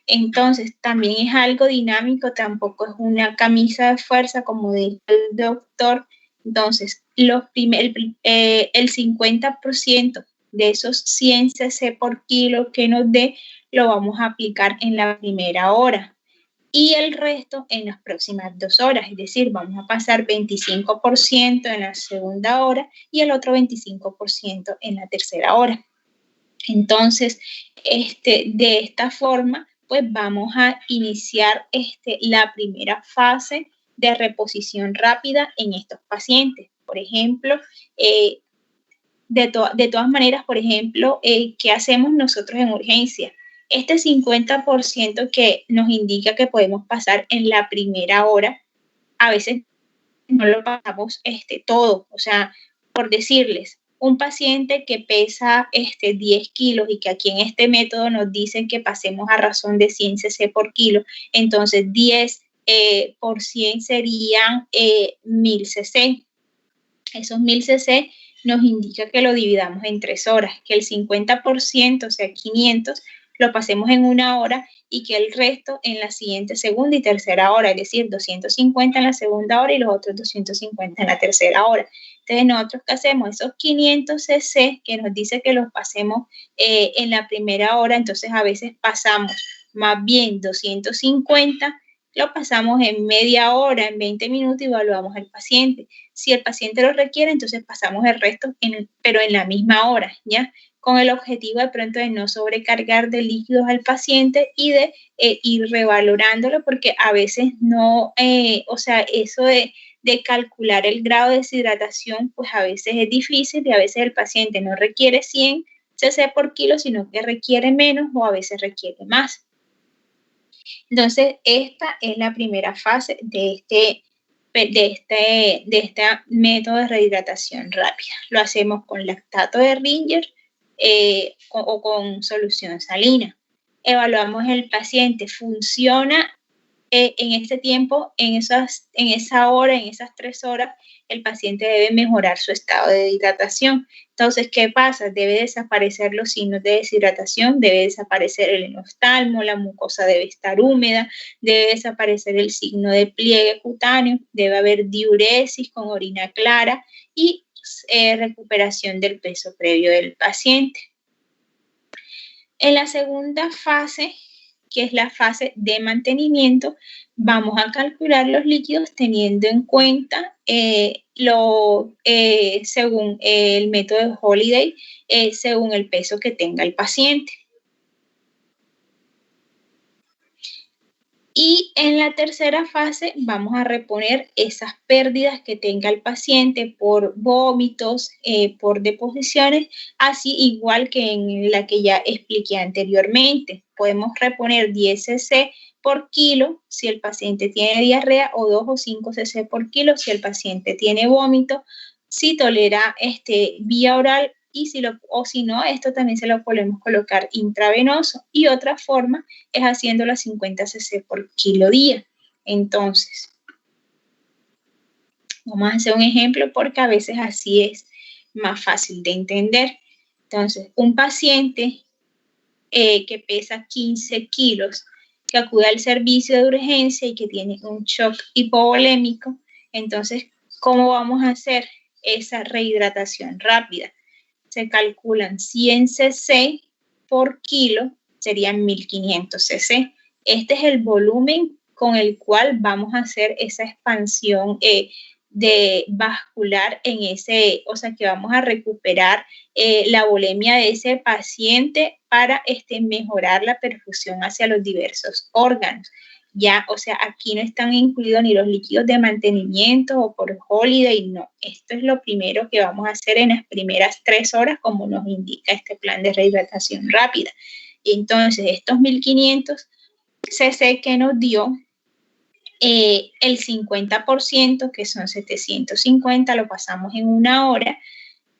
Entonces, también es algo dinámico, tampoco es una camisa de fuerza, como dijo el doctor. Entonces, el 50%, de esos 100 cc por kilo que nos dé, lo vamos a aplicar en la primera hora y el resto en las próximas 2 horas. Es decir, vamos a pasar 25% en la segunda hora y el otro 25% en la tercera hora. Entonces, de esta forma, pues vamos a iniciar la primera fase de reposición rápida en estos pacientes. Por ejemplo, de todas maneras, por ejemplo, ¿qué hacemos nosotros en urgencia? Este 50% que nos indica que podemos pasar en la primera hora, a veces no lo pasamos todo. O sea, por decirles, un paciente que pesa 10 kilos y que aquí en este método nos dicen que pasemos a razón de 100 cc por kilo, entonces 10 por 100 serían 1000 cc. Esos 1000 cc nos indica que lo dividamos en 3 horas, que el 50%, o sea, 500, lo pasemos en 1 hora y que el resto en la siguiente segunda y tercera hora, es decir, 250 en la segunda hora y los otros 250 en la tercera hora. Entonces, nosotros ¿qué hacemos? Esos 500 cc que nos dice que los pasemos en la primera hora, entonces a veces pasamos más bien 250, lo pasamos en media hora, en 20 minutos y evaluamos al paciente. Si el paciente lo requiere, entonces pasamos el resto, pero en la misma hora, ¿ya? Con el objetivo de pronto de no sobrecargar de líquidos al paciente y de ir revalorándolo, porque a veces no, o sea, eso de calcular el grado de deshidratación, pues a veces es difícil y a veces el paciente no requiere 100 cc por kilo, sino que requiere menos o a veces requiere más. Entonces, esta es la primera fase de este método de rehidratación rápida. Lo hacemos con lactato de Ringer o con solución salina. Evaluamos el paciente, funciona en este tiempo, en esa hora, en esas 3 horas, el paciente debe mejorar su estado de hidratación. Entonces, ¿qué pasa? Debe desaparecer los signos de deshidratación, debe desaparecer el enostalmo, la mucosa debe estar húmeda, debe desaparecer el signo de pliegue cutáneo, debe haber diuresis con orina clara y recuperación del peso previo del paciente. En la segunda fase, que es la fase de mantenimiento, vamos a calcular los líquidos teniendo en cuenta según el método de Holiday, según el peso que tenga el paciente. Y en la tercera fase vamos a reponer esas pérdidas que tenga el paciente por vómitos, por deposiciones, así igual que en la que ya expliqué anteriormente. Podemos reponer 10 cc por kilo si el paciente tiene diarrea o 2 o 5 cc por kilo si el paciente tiene vómito, si tolera vía oral y si no, esto también se lo podemos colocar intravenoso. Y otra forma es haciéndolo a 50 cc por kilo día. Entonces, vamos a hacer un ejemplo porque a veces así es más fácil de entender. Entonces, un paciente que pesa 15 kilos, que acude al servicio de urgencia y que tiene un shock hipovolémico, entonces, ¿cómo vamos a hacer esa rehidratación rápida? Se calculan 100 cc por kilo, serían 1500 cc. Este es el volumen con el cual vamos a hacer esa expansión de vascular en ese, o sea, que vamos a recuperar la volemia de ese paciente para mejorar la perfusión hacia los diversos órganos. Ya, o sea, aquí no están incluidos ni los líquidos de mantenimiento o por Holiday, no. Esto es lo primero que vamos a hacer en las primeras 3 horas, como nos indica este plan de rehidratación rápida. Entonces, estos 1500 cc que nos dio, el 50%, que son 750, lo pasamos en 1 hora,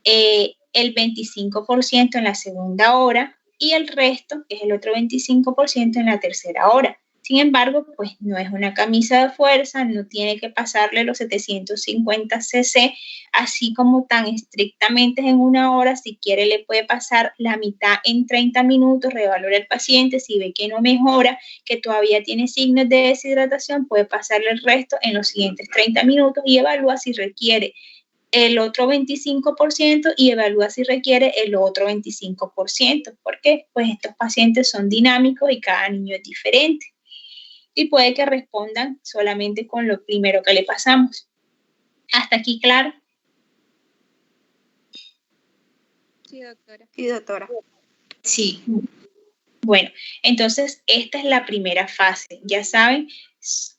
el 25% en la segunda hora y el resto, que es el otro 25%, en la tercera hora. Sin embargo, pues no es una camisa de fuerza, no tiene que pasarle los 750 cc así como tan estrictamente en 1 hora. Si quiere le puede pasar la mitad en 30 minutos, revalora el paciente, si ve que no mejora, que todavía tiene signos de deshidratación, puede pasarle el resto en los siguientes 30 minutos y evalúa si requiere el otro 25% y evalúa si requiere el otro 25%. ¿Por qué? Pues estos pacientes son dinámicos y cada niño es diferente. Y puede que respondan solamente con lo primero que le pasamos. ¿Hasta aquí claro? Sí, doctora. Sí, doctora. Sí. Bueno, entonces esta es la primera fase. Ya saben,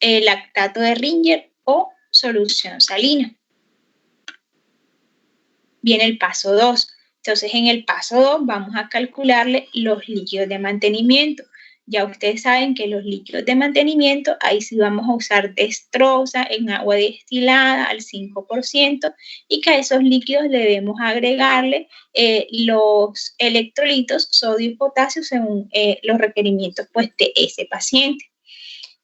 lactato de Ringer o solución salina. Viene el paso 2. Entonces, en el paso 2 vamos a calcularle los líquidos de mantenimiento. Ya ustedes saben que los líquidos de mantenimiento, ahí sí vamos a usar dextrosa en agua destilada al 5% y que a esos líquidos le debemos agregarle los electrolitos, sodio y potasio según los requerimientos pues, de ese paciente.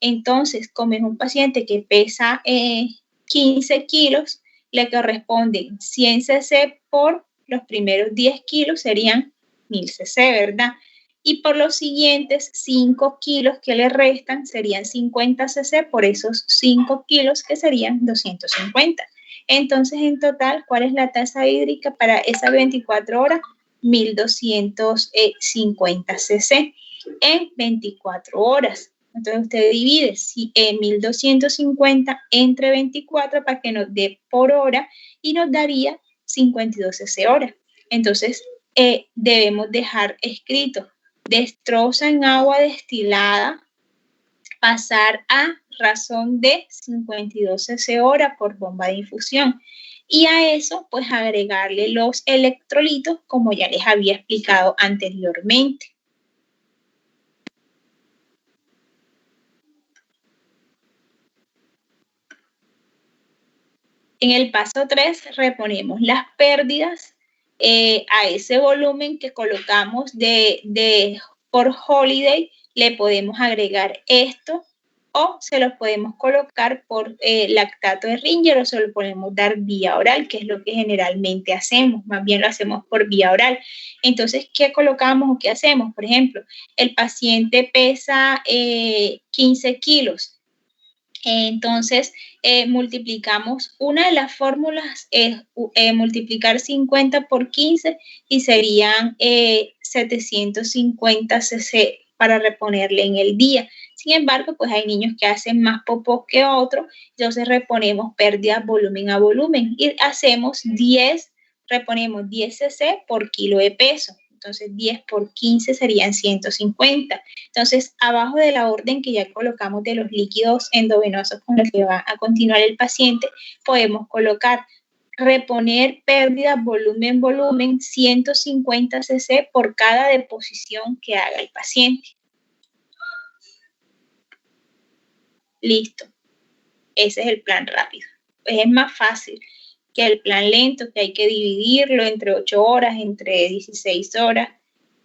Entonces, como es un paciente que pesa 15 kilos, le corresponden 100 cc por los primeros 10 kilos, serían 1000 cc, ¿verdad? Y por los siguientes 5 kilos que le restan serían 50 cc por esos 5 kilos que serían 250. Entonces, en total, ¿cuál es la tasa hídrica para esas 24 horas? 1250 cc en 24 horas. Entonces usted divide 1250 entre 24 para que nos dé por hora y nos daría 52 cc hora. Entonces debemos dejar escrito dextrosa en agua destilada, pasar a razón de 52 cc hora por bomba de infusión. Y a eso pues agregarle los electrolitos como ya les había explicado anteriormente. En el paso 3 reponemos las pérdidas a ese volumen que colocamos por Holiday, le podemos agregar esto o se los podemos colocar por lactato de Ringer o se lo podemos dar vía oral, que es lo que generalmente hacemos, más bien lo hacemos por vía oral. Entonces, ¿qué colocamos o qué hacemos? Por ejemplo, el paciente pesa 15 kilos. Entonces, multiplicamos, una de las fórmulas es multiplicar 50 por 15 y serían 750 cc para reponerle en el día. Sin embargo, pues hay niños que hacen más popó que otros, entonces reponemos pérdidas volumen a volumen y reponemos 10 cc por kilo de peso. Entonces 10 por 15 serían 150. Entonces, abajo de la orden que ya colocamos de los líquidos endovenosos con los que va a continuar el paciente, podemos colocar reponer pérdidas volumen, 150 cc por cada deposición que haga el paciente. Listo. Ese es el plan rápido. Pues es más fácil que el plan lento, que hay que dividirlo entre 8 horas, entre 16 horas.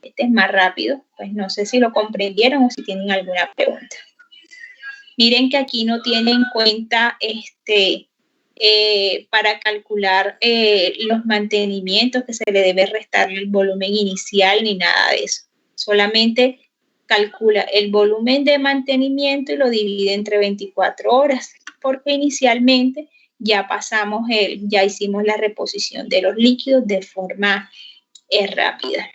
Este es más rápido. Pues no sé si lo comprendieron o si tienen alguna pregunta. Miren que aquí no tiene en cuenta para calcular los mantenimientos que se le debe restar el volumen inicial ni nada de eso. Solamente calcula el volumen de mantenimiento y lo divide entre 24 horas, porque inicialmente ya hicimos la reposición de los líquidos de forma rápida.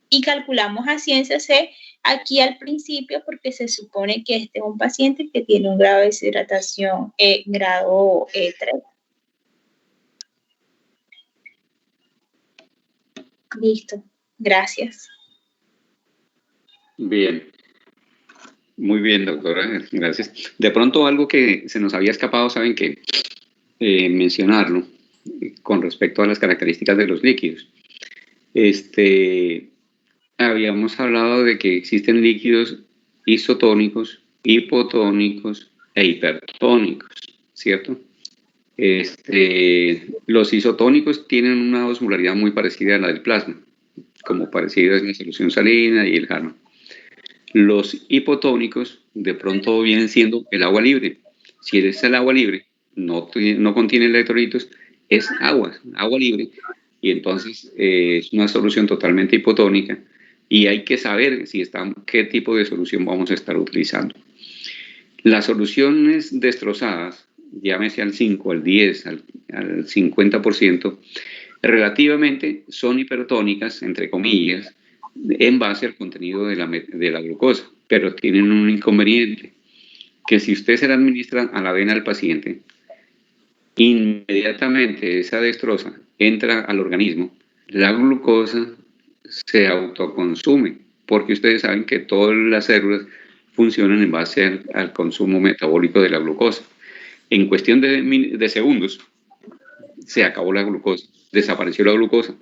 Y calculamos a 100 cc aquí al principio porque se supone que este es un paciente que tiene un grado de deshidratación grado 3. Listo. Gracias. Bien. Muy bien, doctora. Gracias. De pronto algo que se nos había escapado, ¿saben qué? Mencionarlo con respecto a las características de los líquidos. Habíamos hablado de que existen líquidos isotónicos, hipotónicos e hipertónicos, ¿cierto? Los isotónicos tienen una osmolaridad muy parecida a la del plasma, como parecida es la solución salina y el jarno. Los hipotónicos de pronto vienen siendo el agua libre. Si es el agua libre, no contiene electrolitos, es agua libre, y entonces es una solución totalmente hipotónica y hay que saber qué tipo de solución vamos a estar utilizando. Las soluciones destrozadas llámese al 5, al 10, al 50%, relativamente son hipertónicas, entre comillas, en base al contenido de la glucosa, pero tienen un inconveniente, que si usted se la administra a la vena al paciente, inmediatamente esa dextrosa entra al organismo, la glucosa se autoconsume, porque ustedes saben que todas las células funcionan en base al consumo metabólico de la glucosa. En cuestión de segundos, se acabó la glucosa, desapareció la glucosa.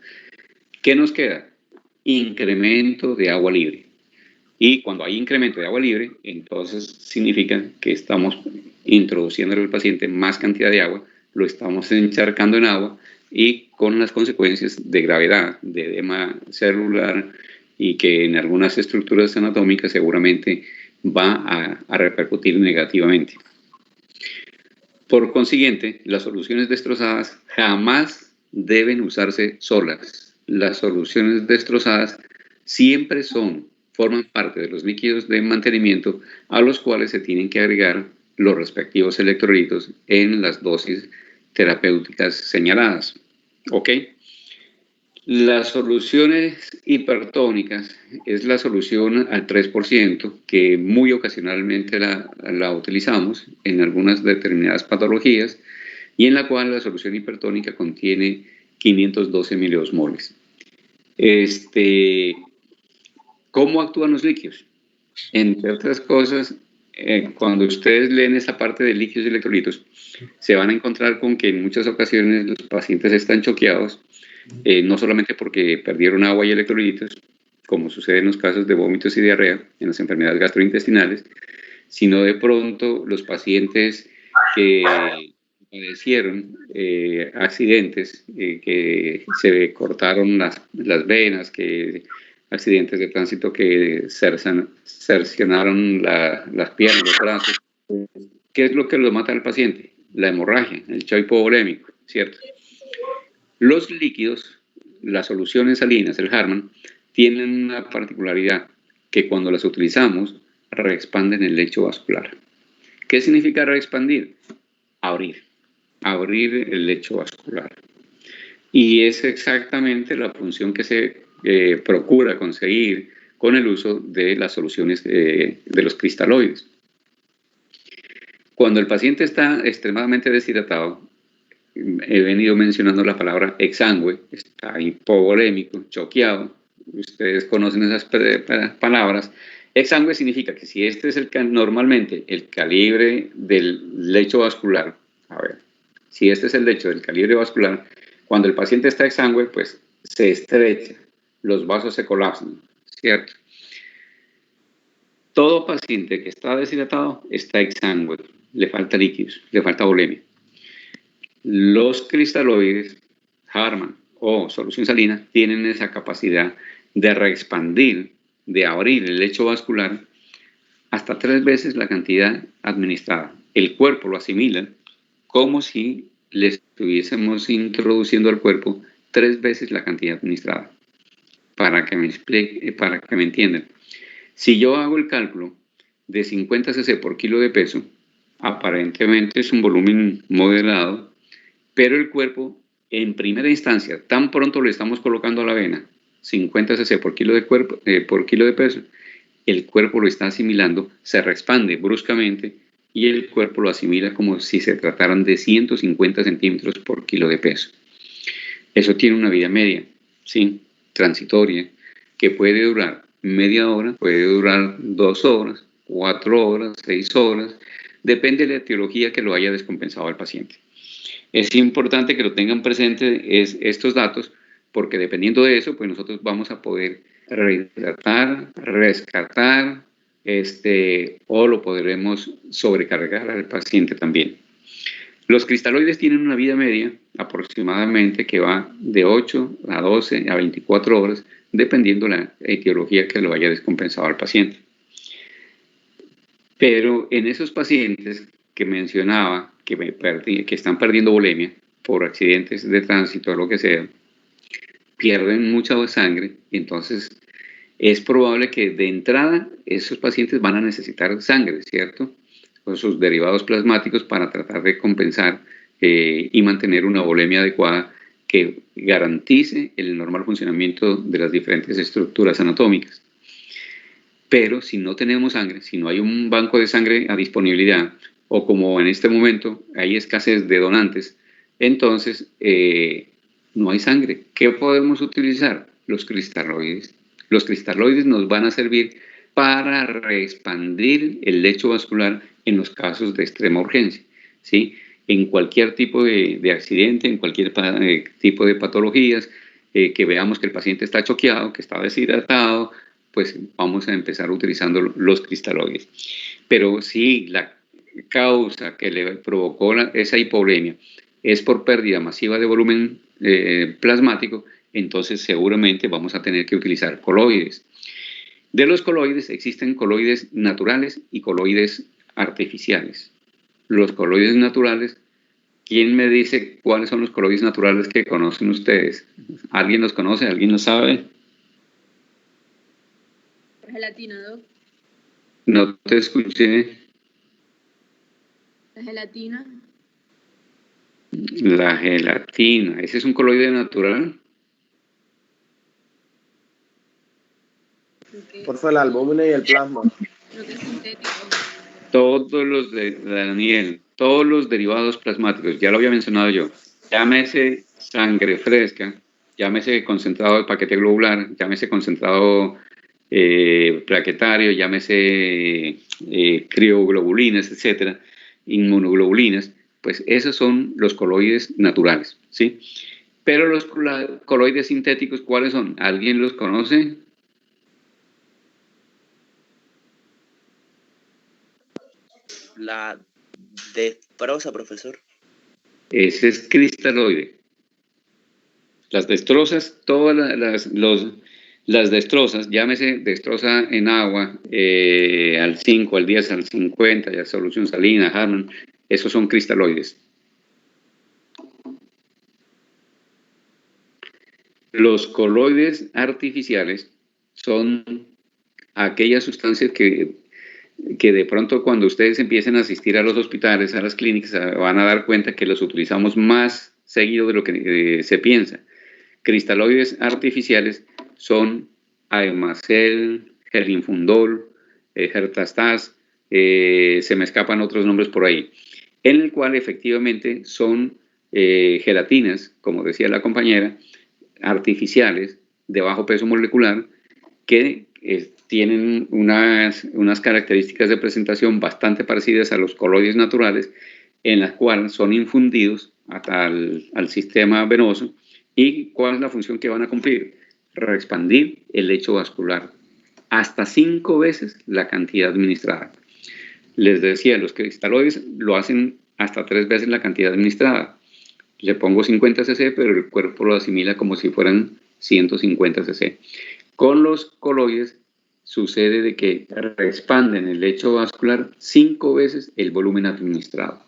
¿Qué nos queda? Incremento de agua libre. Y cuando hay incremento de agua libre, entonces significa que estamos introduciendo al paciente más cantidad de agua, lo estamos encharcando en agua y con las consecuencias de gravedad, de edema celular y que en algunas estructuras anatómicas seguramente va a repercutir negativamente. Por consiguiente, las soluciones destrozadas jamás deben usarse solas. Las soluciones destrozadas siempre forman parte de los líquidos de mantenimiento a los cuales se tienen que agregar los respectivos electrolitos en las dosis terapéuticas señaladas. ¿Ok? Las soluciones hipertónicas es la solución al 3%, que muy ocasionalmente la utilizamos en algunas determinadas patologías y en la cual la solución hipertónica contiene 512 miliosmoles. ¿Cómo actúan los líquidos? Entre otras cosas, cuando ustedes leen esa parte de líquidos y electrolitos, se van a encontrar con que en muchas ocasiones los pacientes están choqueados, no solamente porque perdieron agua y electrolitos, como sucede en los casos de vómitos y diarrea, en las enfermedades gastrointestinales, sino de pronto los pacientes que padecieron accidentes, que se cortaron las venas, accidentes de tránsito que cercenaron las piernas, los brazos. ¿Qué es lo que lo mata al paciente? La hemorragia, el shock hipovolémico, ¿cierto? Los líquidos, las soluciones salinas, el Harman, tienen una particularidad, que cuando las utilizamos, reexpanden el lecho vascular. ¿Qué significa reexpandir? Abrir el lecho vascular. Y es exactamente la función que se procura conseguir con el uso de las soluciones de los cristaloides. Cuando el paciente está extremadamente deshidratado, he venido mencionando la palabra exangüe, está hipovolémico, choqueado, ustedes conocen esas palabras. Exangüe significa que si este es normalmente el calibre del lecho vascular, si este es el lecho del calibre vascular, cuando el paciente está exangüe, pues se estrecha, los vasos se colapsan, ¿cierto? Todo paciente que está deshidratado está exangüe, le falta líquidos, le falta volemia. Los cristaloides, Harman o solución salina, tienen esa capacidad de reexpandir, de abrir el lecho vascular hasta 3 veces la cantidad administrada. El cuerpo lo asimila como si le estuviésemos introduciendo al cuerpo 3 veces la cantidad administrada. Para que me explique, para que me entiendan. Si yo hago el cálculo de 50 cc por kilo de peso, aparentemente es un volumen moderado, pero el cuerpo, en primera instancia, tan pronto le estamos colocando a la vena 50 cc por kilo de peso, el cuerpo lo está asimilando, se reexpande bruscamente y el cuerpo lo asimila como si se trataran de 150 centímetros por kilo de peso. Eso tiene una vida media, ¿sí? Transitoria, que puede durar media hora, puede durar 2 horas, 4 horas, 6 horas, depende de la etiología que lo haya descompensado al paciente. Es importante que lo tengan presente estos datos, porque dependiendo de eso, pues nosotros vamos a poder rehidratar, rescatar, o lo podremos sobrecargar al paciente también. Los cristaloides tienen una vida media aproximadamente que va de 8 a 12 a 24 horas, dependiendo la etiología que lo haya descompensado al paciente. Pero en esos pacientes que mencionaba, que están perdiendo volemia por accidentes de tránsito o lo que sea, pierden mucha sangre, entonces es probable que de entrada esos pacientes van a necesitar sangre, ¿cierto? o sus derivados plasmáticos para tratar de compensar y mantener una volemia adecuada que garantice el normal funcionamiento de las diferentes estructuras anatómicas. Pero si no tenemos sangre, si no hay un banco de sangre a disponibilidad, o como en este momento hay escasez de donantes, entonces no hay sangre. ¿Qué podemos utilizar? Los cristaloides. Los cristaloides nos van a servir para reexpandir el lecho vascular en los casos de extrema urgencia, ¿sí? En cualquier tipo de accidente, en cualquier tipo de patologías, que veamos que el paciente está choqueado, que está deshidratado, pues vamos a empezar utilizando los cristaloides. Pero si la causa que le provocó esa hipovolemia es por pérdida masiva de volumen plasmático, entonces seguramente vamos a tener que utilizar coloides. De los coloides existen coloides naturales y coloides artificiales. Los coloides naturales, ¿quién me dice cuáles son los coloides naturales que conocen ustedes? ¿Alguien los conoce? ¿Alguien los sabe? Gelatina, Doc. No te escuché. La gelatina. La gelatina, ¿ese es un coloide natural? Por favor, la albúmina y el plasma. Creo que es sintético. Todos los de Daniel, todos los derivados plasmáticos, ya lo había mencionado yo, llámese sangre fresca, llámese concentrado de paquete globular, llámese concentrado plaquetario, llámese crioglobulinas, etcétera, inmunoglobulinas, pues esos son los coloides naturales, ¿sí? Pero los coloides sintéticos, ¿cuáles son? ¿Alguien los conoce? La destroza, profesor. Ese es cristaloide. Las destrozas, todas las destrozas, llámese destroza en agua, al 5, al 10, al 50, ya solución salina, Harman, esos son cristaloides. Los coloides artificiales son aquellas sustancias que de pronto cuando ustedes empiecen a asistir a los hospitales, a las clínicas, van a dar cuenta que los utilizamos más seguido de lo que se piensa. Cristaloides artificiales son Aemacel, Gelinfundol, Hertastase, se me escapan otros nombres por ahí, en el cual efectivamente son gelatinas, como decía la compañera, artificiales de bajo peso molecular que tienen unas características de presentación bastante parecidas a los coloides naturales, en las cuales son infundidos al sistema venoso. ¿Y cuál es la función que van a cumplir? Reexpandir el lecho vascular hasta 5 veces la cantidad administrada. Les decía, los cristaloides lo hacen hasta 3 veces la cantidad administrada. Le pongo 50 cc, pero el cuerpo lo asimila como si fueran 150 cc. Con los coloides sucede de que reexpanden el lecho vascular 5 veces el volumen administrado.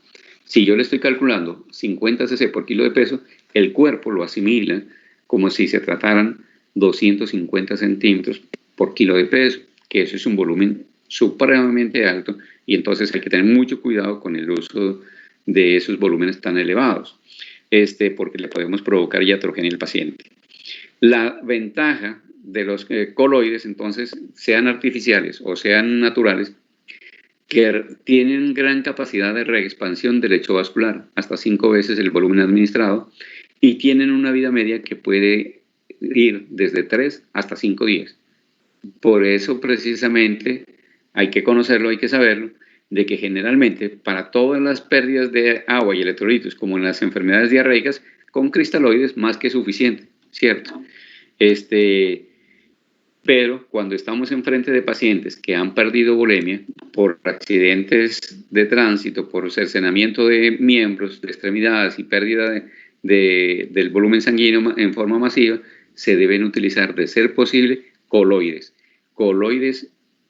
Si yo le estoy calculando 50 cc por kilo de peso, el cuerpo lo asimila como si se trataran 250 centímetros por kilo de peso, que eso es un volumen supremamente alto, y entonces hay que tener mucho cuidado con el uso de esos volúmenes tan elevados, porque le podemos provocar iatrogenia al paciente. La ventaja de los coloides, entonces, sean artificiales o sean naturales, que tienen gran capacidad de reexpansión del lecho vascular, hasta 5 veces el volumen administrado, y tienen una vida media que puede ir desde 3 hasta 5 días. Por eso, precisamente, hay que conocerlo, hay que saberlo, de que generalmente para todas las pérdidas de agua y electrolitos, como en las enfermedades diarreicas, con cristaloides más que suficiente, ¿cierto? Pero cuando estamos enfrente de pacientes que han perdido volemia por accidentes de tránsito, por cercenamiento de miembros, de extremidades y pérdida del volumen sanguíneo en forma masiva, se deben utilizar, de ser posible, coloides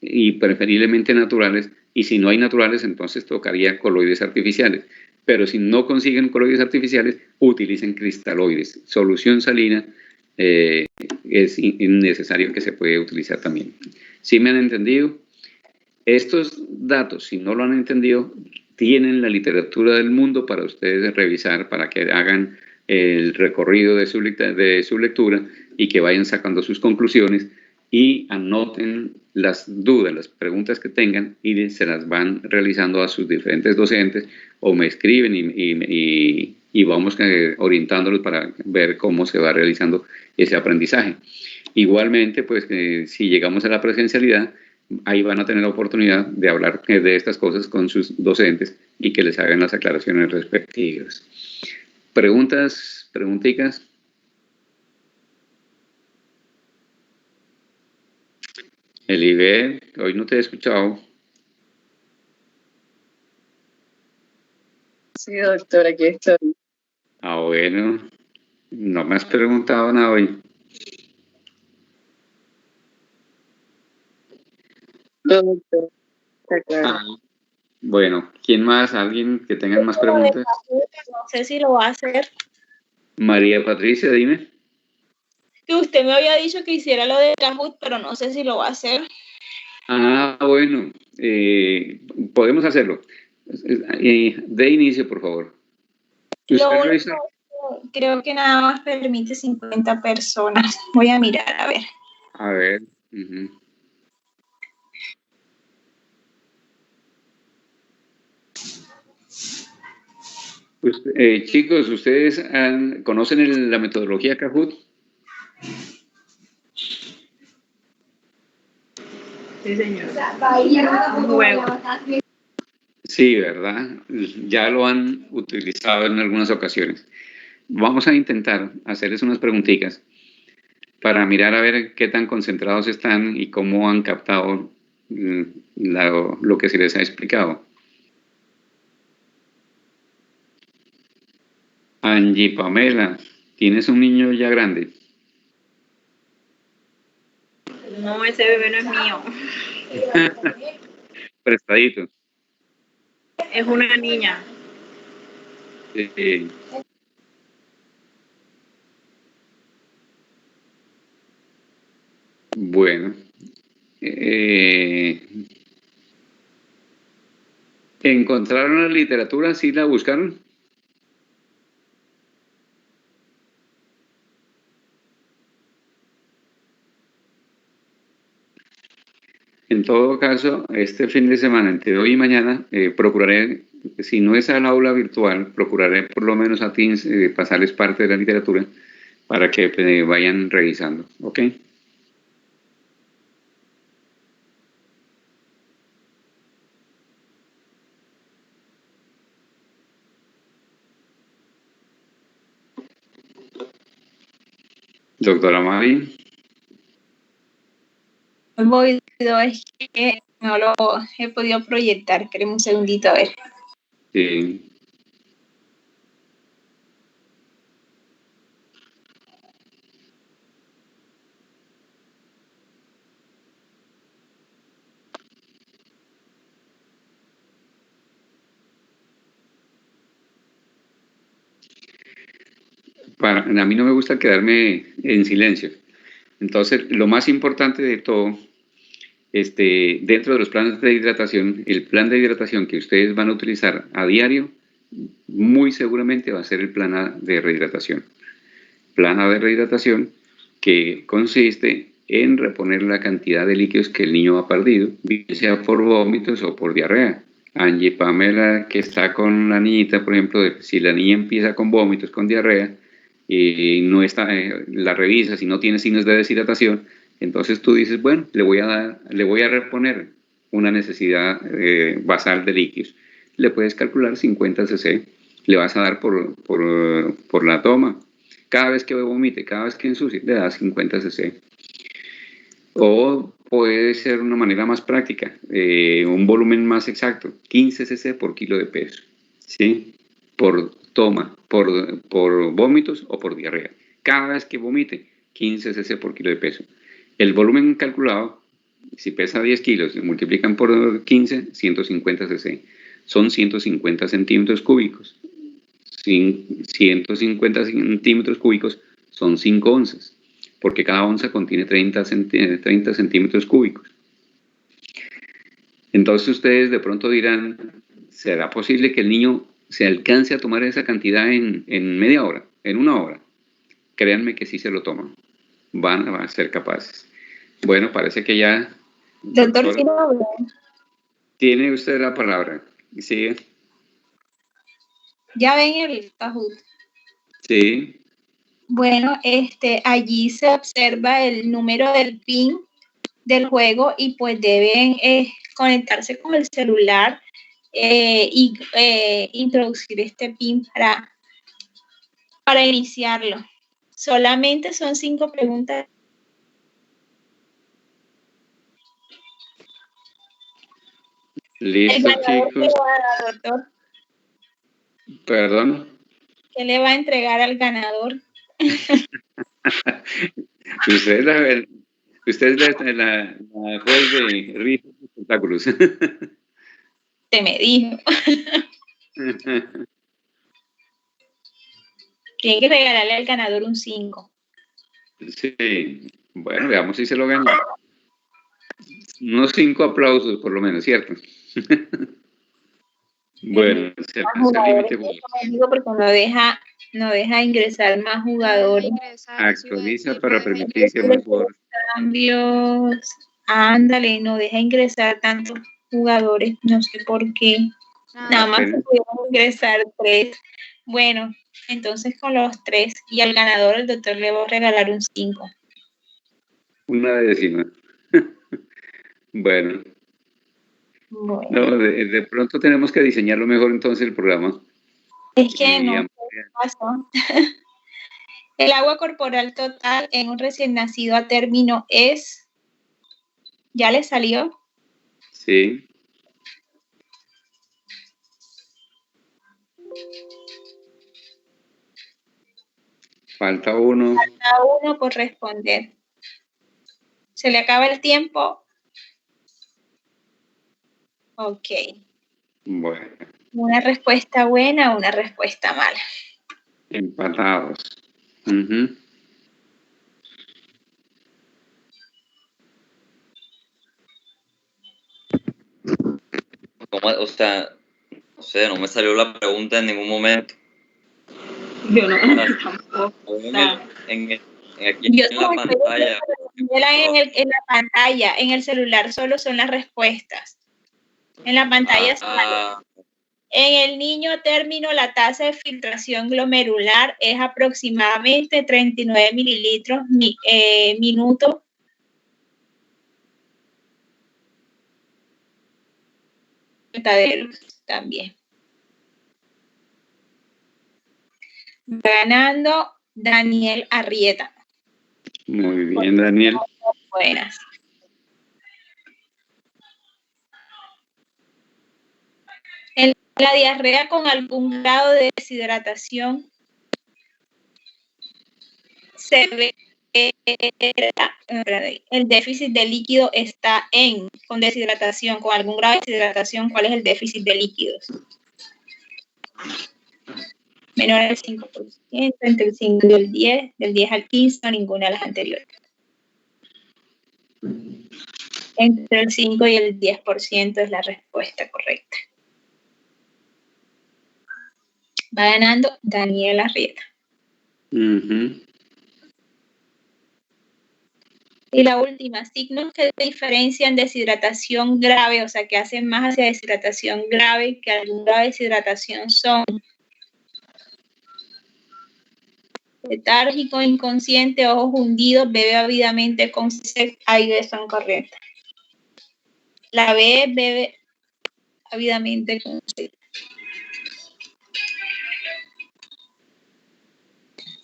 y preferiblemente naturales, y si no hay naturales, entonces tocaría coloides artificiales. Pero si no consiguen coloides artificiales, utilicen cristaloides. Solución salina es innecesario que se puede utilizar también. ¿Sí me han entendido? Estos datos, si no lo han entendido, tienen la literatura del mundo para ustedes revisar, para que hagan el recorrido de su lectura y que vayan sacando sus conclusiones y anoten las dudas, las preguntas que tengan y se las van realizando a sus diferentes docentes o me escriben y vamos orientándolos para ver cómo se va realizando ese aprendizaje. Igualmente, pues si llegamos a la presencialidad, ahí van a tener la oportunidad de hablar de estas cosas con sus docentes y que les hagan las aclaraciones respectivas. ¿Preguntas? ¿Pregunticas? Elibel, hoy no te he escuchado. Sí, doctor, aquí estoy. Ah, bueno. No me has preguntado nada hoy. No, doctor, está claro. Ah, bueno, ¿quién más? ¿Alguien que tenga más preguntas? No sé si lo va a hacer. María Patricia, dime. Que usted me había dicho que hiciera lo de Kahoot, pero no sé si lo va a hacer. Ah, bueno. Podemos hacerlo. De inicio, por favor. Lo ¿Usted único revisa? es que creo que nada más permite 50 personas. Voy a mirar, a ver. A ver. Uh-huh. Chicos, ¿ustedes conocen la metodología Kahoot? Sí, señor. Un juego. Sí, ¿verdad? Ya lo han utilizado en algunas ocasiones. Vamos a intentar hacerles unas preguntitas para mirar a ver qué tan concentrados están y cómo han captado lo que se les ha explicado. Angie Pamela, ¿tienes un niño ya grande? No, ese bebé no es mío. Prestadito. Es una niña. Bueno. ¿Encontraron la literatura? ¿Sí la buscaron? En todo caso, este fin de semana, entre hoy y mañana, procuraré, si no es al aula virtual, procuraré por lo menos a Teams pasarles parte de la literatura para que vayan revisando, ¿ok? Doctora Mari. Voy, es que no lo he podido proyectar. Queremos un segundito, a ver. Sí. A mí no me gusta quedarme en silencio. Entonces, lo más importante de todo, dentro de los planes de hidratación, el plan de hidratación que ustedes van a utilizar a diario, muy seguramente va a ser el plan A de rehidratación. Plan A de rehidratación que consiste en reponer la cantidad de líquidos que el niño ha perdido, bien sea por vómitos o por diarrea. Angie Pamela, que está con la niñita, por ejemplo, si la niña empieza con vómitos, con diarrea, y no está, la revisas y no tiene signos de deshidratación, entonces tú dices, bueno, le voy a reponer una necesidad basal de líquidos. Le puedes calcular 50 cc, le vas a dar por la toma. Cada vez que vomite, cada vez que ensucie, le das 50 cc. O puede ser una manera más práctica, un volumen más exacto, 15 cc por kilo de peso, ¿sí? Por toma, por vómitos o por diarrea. Cada vez que vomite, 15 cc por kilo de peso. El volumen calculado, si pesa 10 kilos, multiplican por 15, 150 cc. Son 150 centímetros cúbicos. 150 centímetros cúbicos son 5 onzas, porque cada onza contiene 30 centímetros cúbicos. Entonces ustedes de pronto dirán, ¿será posible que el niño se alcance a tomar esa cantidad en media hora, en una hora? Créanme que sí se lo toman, van a ser capaces. Bueno, parece que ya, Doctor, doctora, sí lo veo. tiene usted la palabra. ¿Sigue? Ya ven el Kahoot. Sí. Bueno, allí se observa el número del PIN del juego y pues deben conectarse con el celular y introducir este PIN para iniciarlo. Solamente son 5 preguntas. Listo, El ganador, chicos. doctor, Perdón. ¿qué le va a entregar al ganador? Usted es la juez de risas y espectáculos. Se me dijo. Tiene que regalarle al ganador un 5. Sí. Bueno, veamos si se lo gana. Unos 5 aplausos, por lo menos, ¿cierto? Bueno, se pasó el límite. Porque no deja ingresar más jugadores. Actualiza para permitir que más jugadores. Cambios. Ándale, no deja ingresar tantos jugadores, no sé por qué. Nada más se pudieron ingresar 3. Bueno, entonces con los 3 y al ganador el doctor le va a regalar un 5. Una décima. Bueno. No, de pronto tenemos que diseñarlo mejor entonces el programa. Es que no pasó. El agua corporal total en un recién nacido a término es... ¿Ya le salió? Sí. Falta uno. Falta uno por responder. ¿Se le acaba el tiempo? Ok. Bueno. Una respuesta buena, una respuesta mala. Empatados. Uh-huh. O sea, no sé, no me salió la pregunta en ningún momento. Yo no, tampoco. Aquí en la pantalla. En la pantalla, en el celular solo son las respuestas. En la pantalla en el niño a término la tasa de filtración glomerular es aproximadamente 39 mililitros minuto. También. Ganando Daniel Arrieta. Muy bien, Daniel. Buenas. En la diarrea con algún grado de deshidratación se ve el déficit de líquido está con deshidratación, con algún grado de deshidratación. ¿Cuál es el déficit de líquidos? Menor al 5%, entre el 5 y el 10, del 10 al 15, o ninguna de las anteriores. Entre el 5 y el 10% es la respuesta correcta. Va ganando Daniel Arrieta. Uh-huh. Y la última, signos que diferencian deshidratación grave, o sea, que hacen más hacia deshidratación grave que algún grado de deshidratación son letárgico, inconsciente, ojos hundidos, bebe ávidamente con sed, ahí son correctas. La B, bebe ávidamente con sed.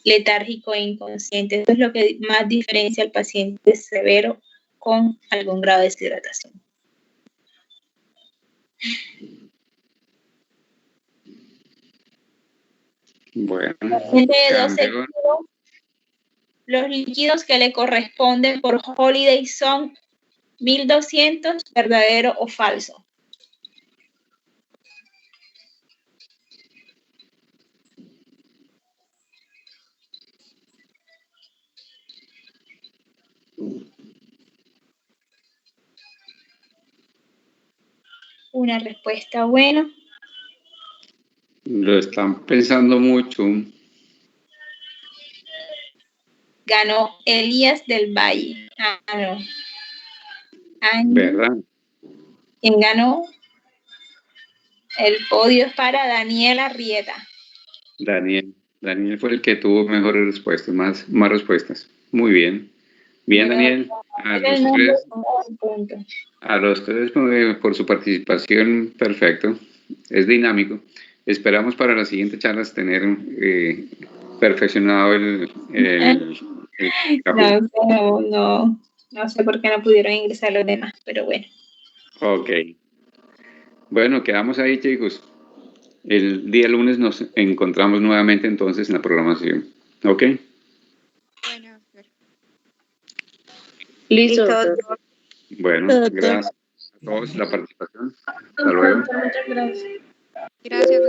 Letárgico e inconsciente. Eso es lo que más diferencia al paciente severo con algún grado de deshidratación. Bueno, de 12 kilos, los líquidos que le corresponden por Holiday son 1200, verdadero o falso. una respuesta buena. Lo están pensando mucho. Ganó Elías del Valle. No. ¿Verdad? ¿Quién ganó? El podio es para Daniel Arrieta. Daniel fue el que tuvo mejores respuestas, más respuestas. Muy bien. Bien, Daniel. A los tres por su participación, perfecto. Es dinámico. Esperamos para las siguientes charlas tener perfeccionado el capítulo. No sé por qué no pudieron ingresar los demás, pero bueno. Ok. Bueno, quedamos ahí, chicos. El día lunes nos encontramos nuevamente entonces en la programación. ¿Ok? Bueno, Listo, doctor. Bueno, gracias a todos la participación. Hasta luego. Muchas gracias. gracias.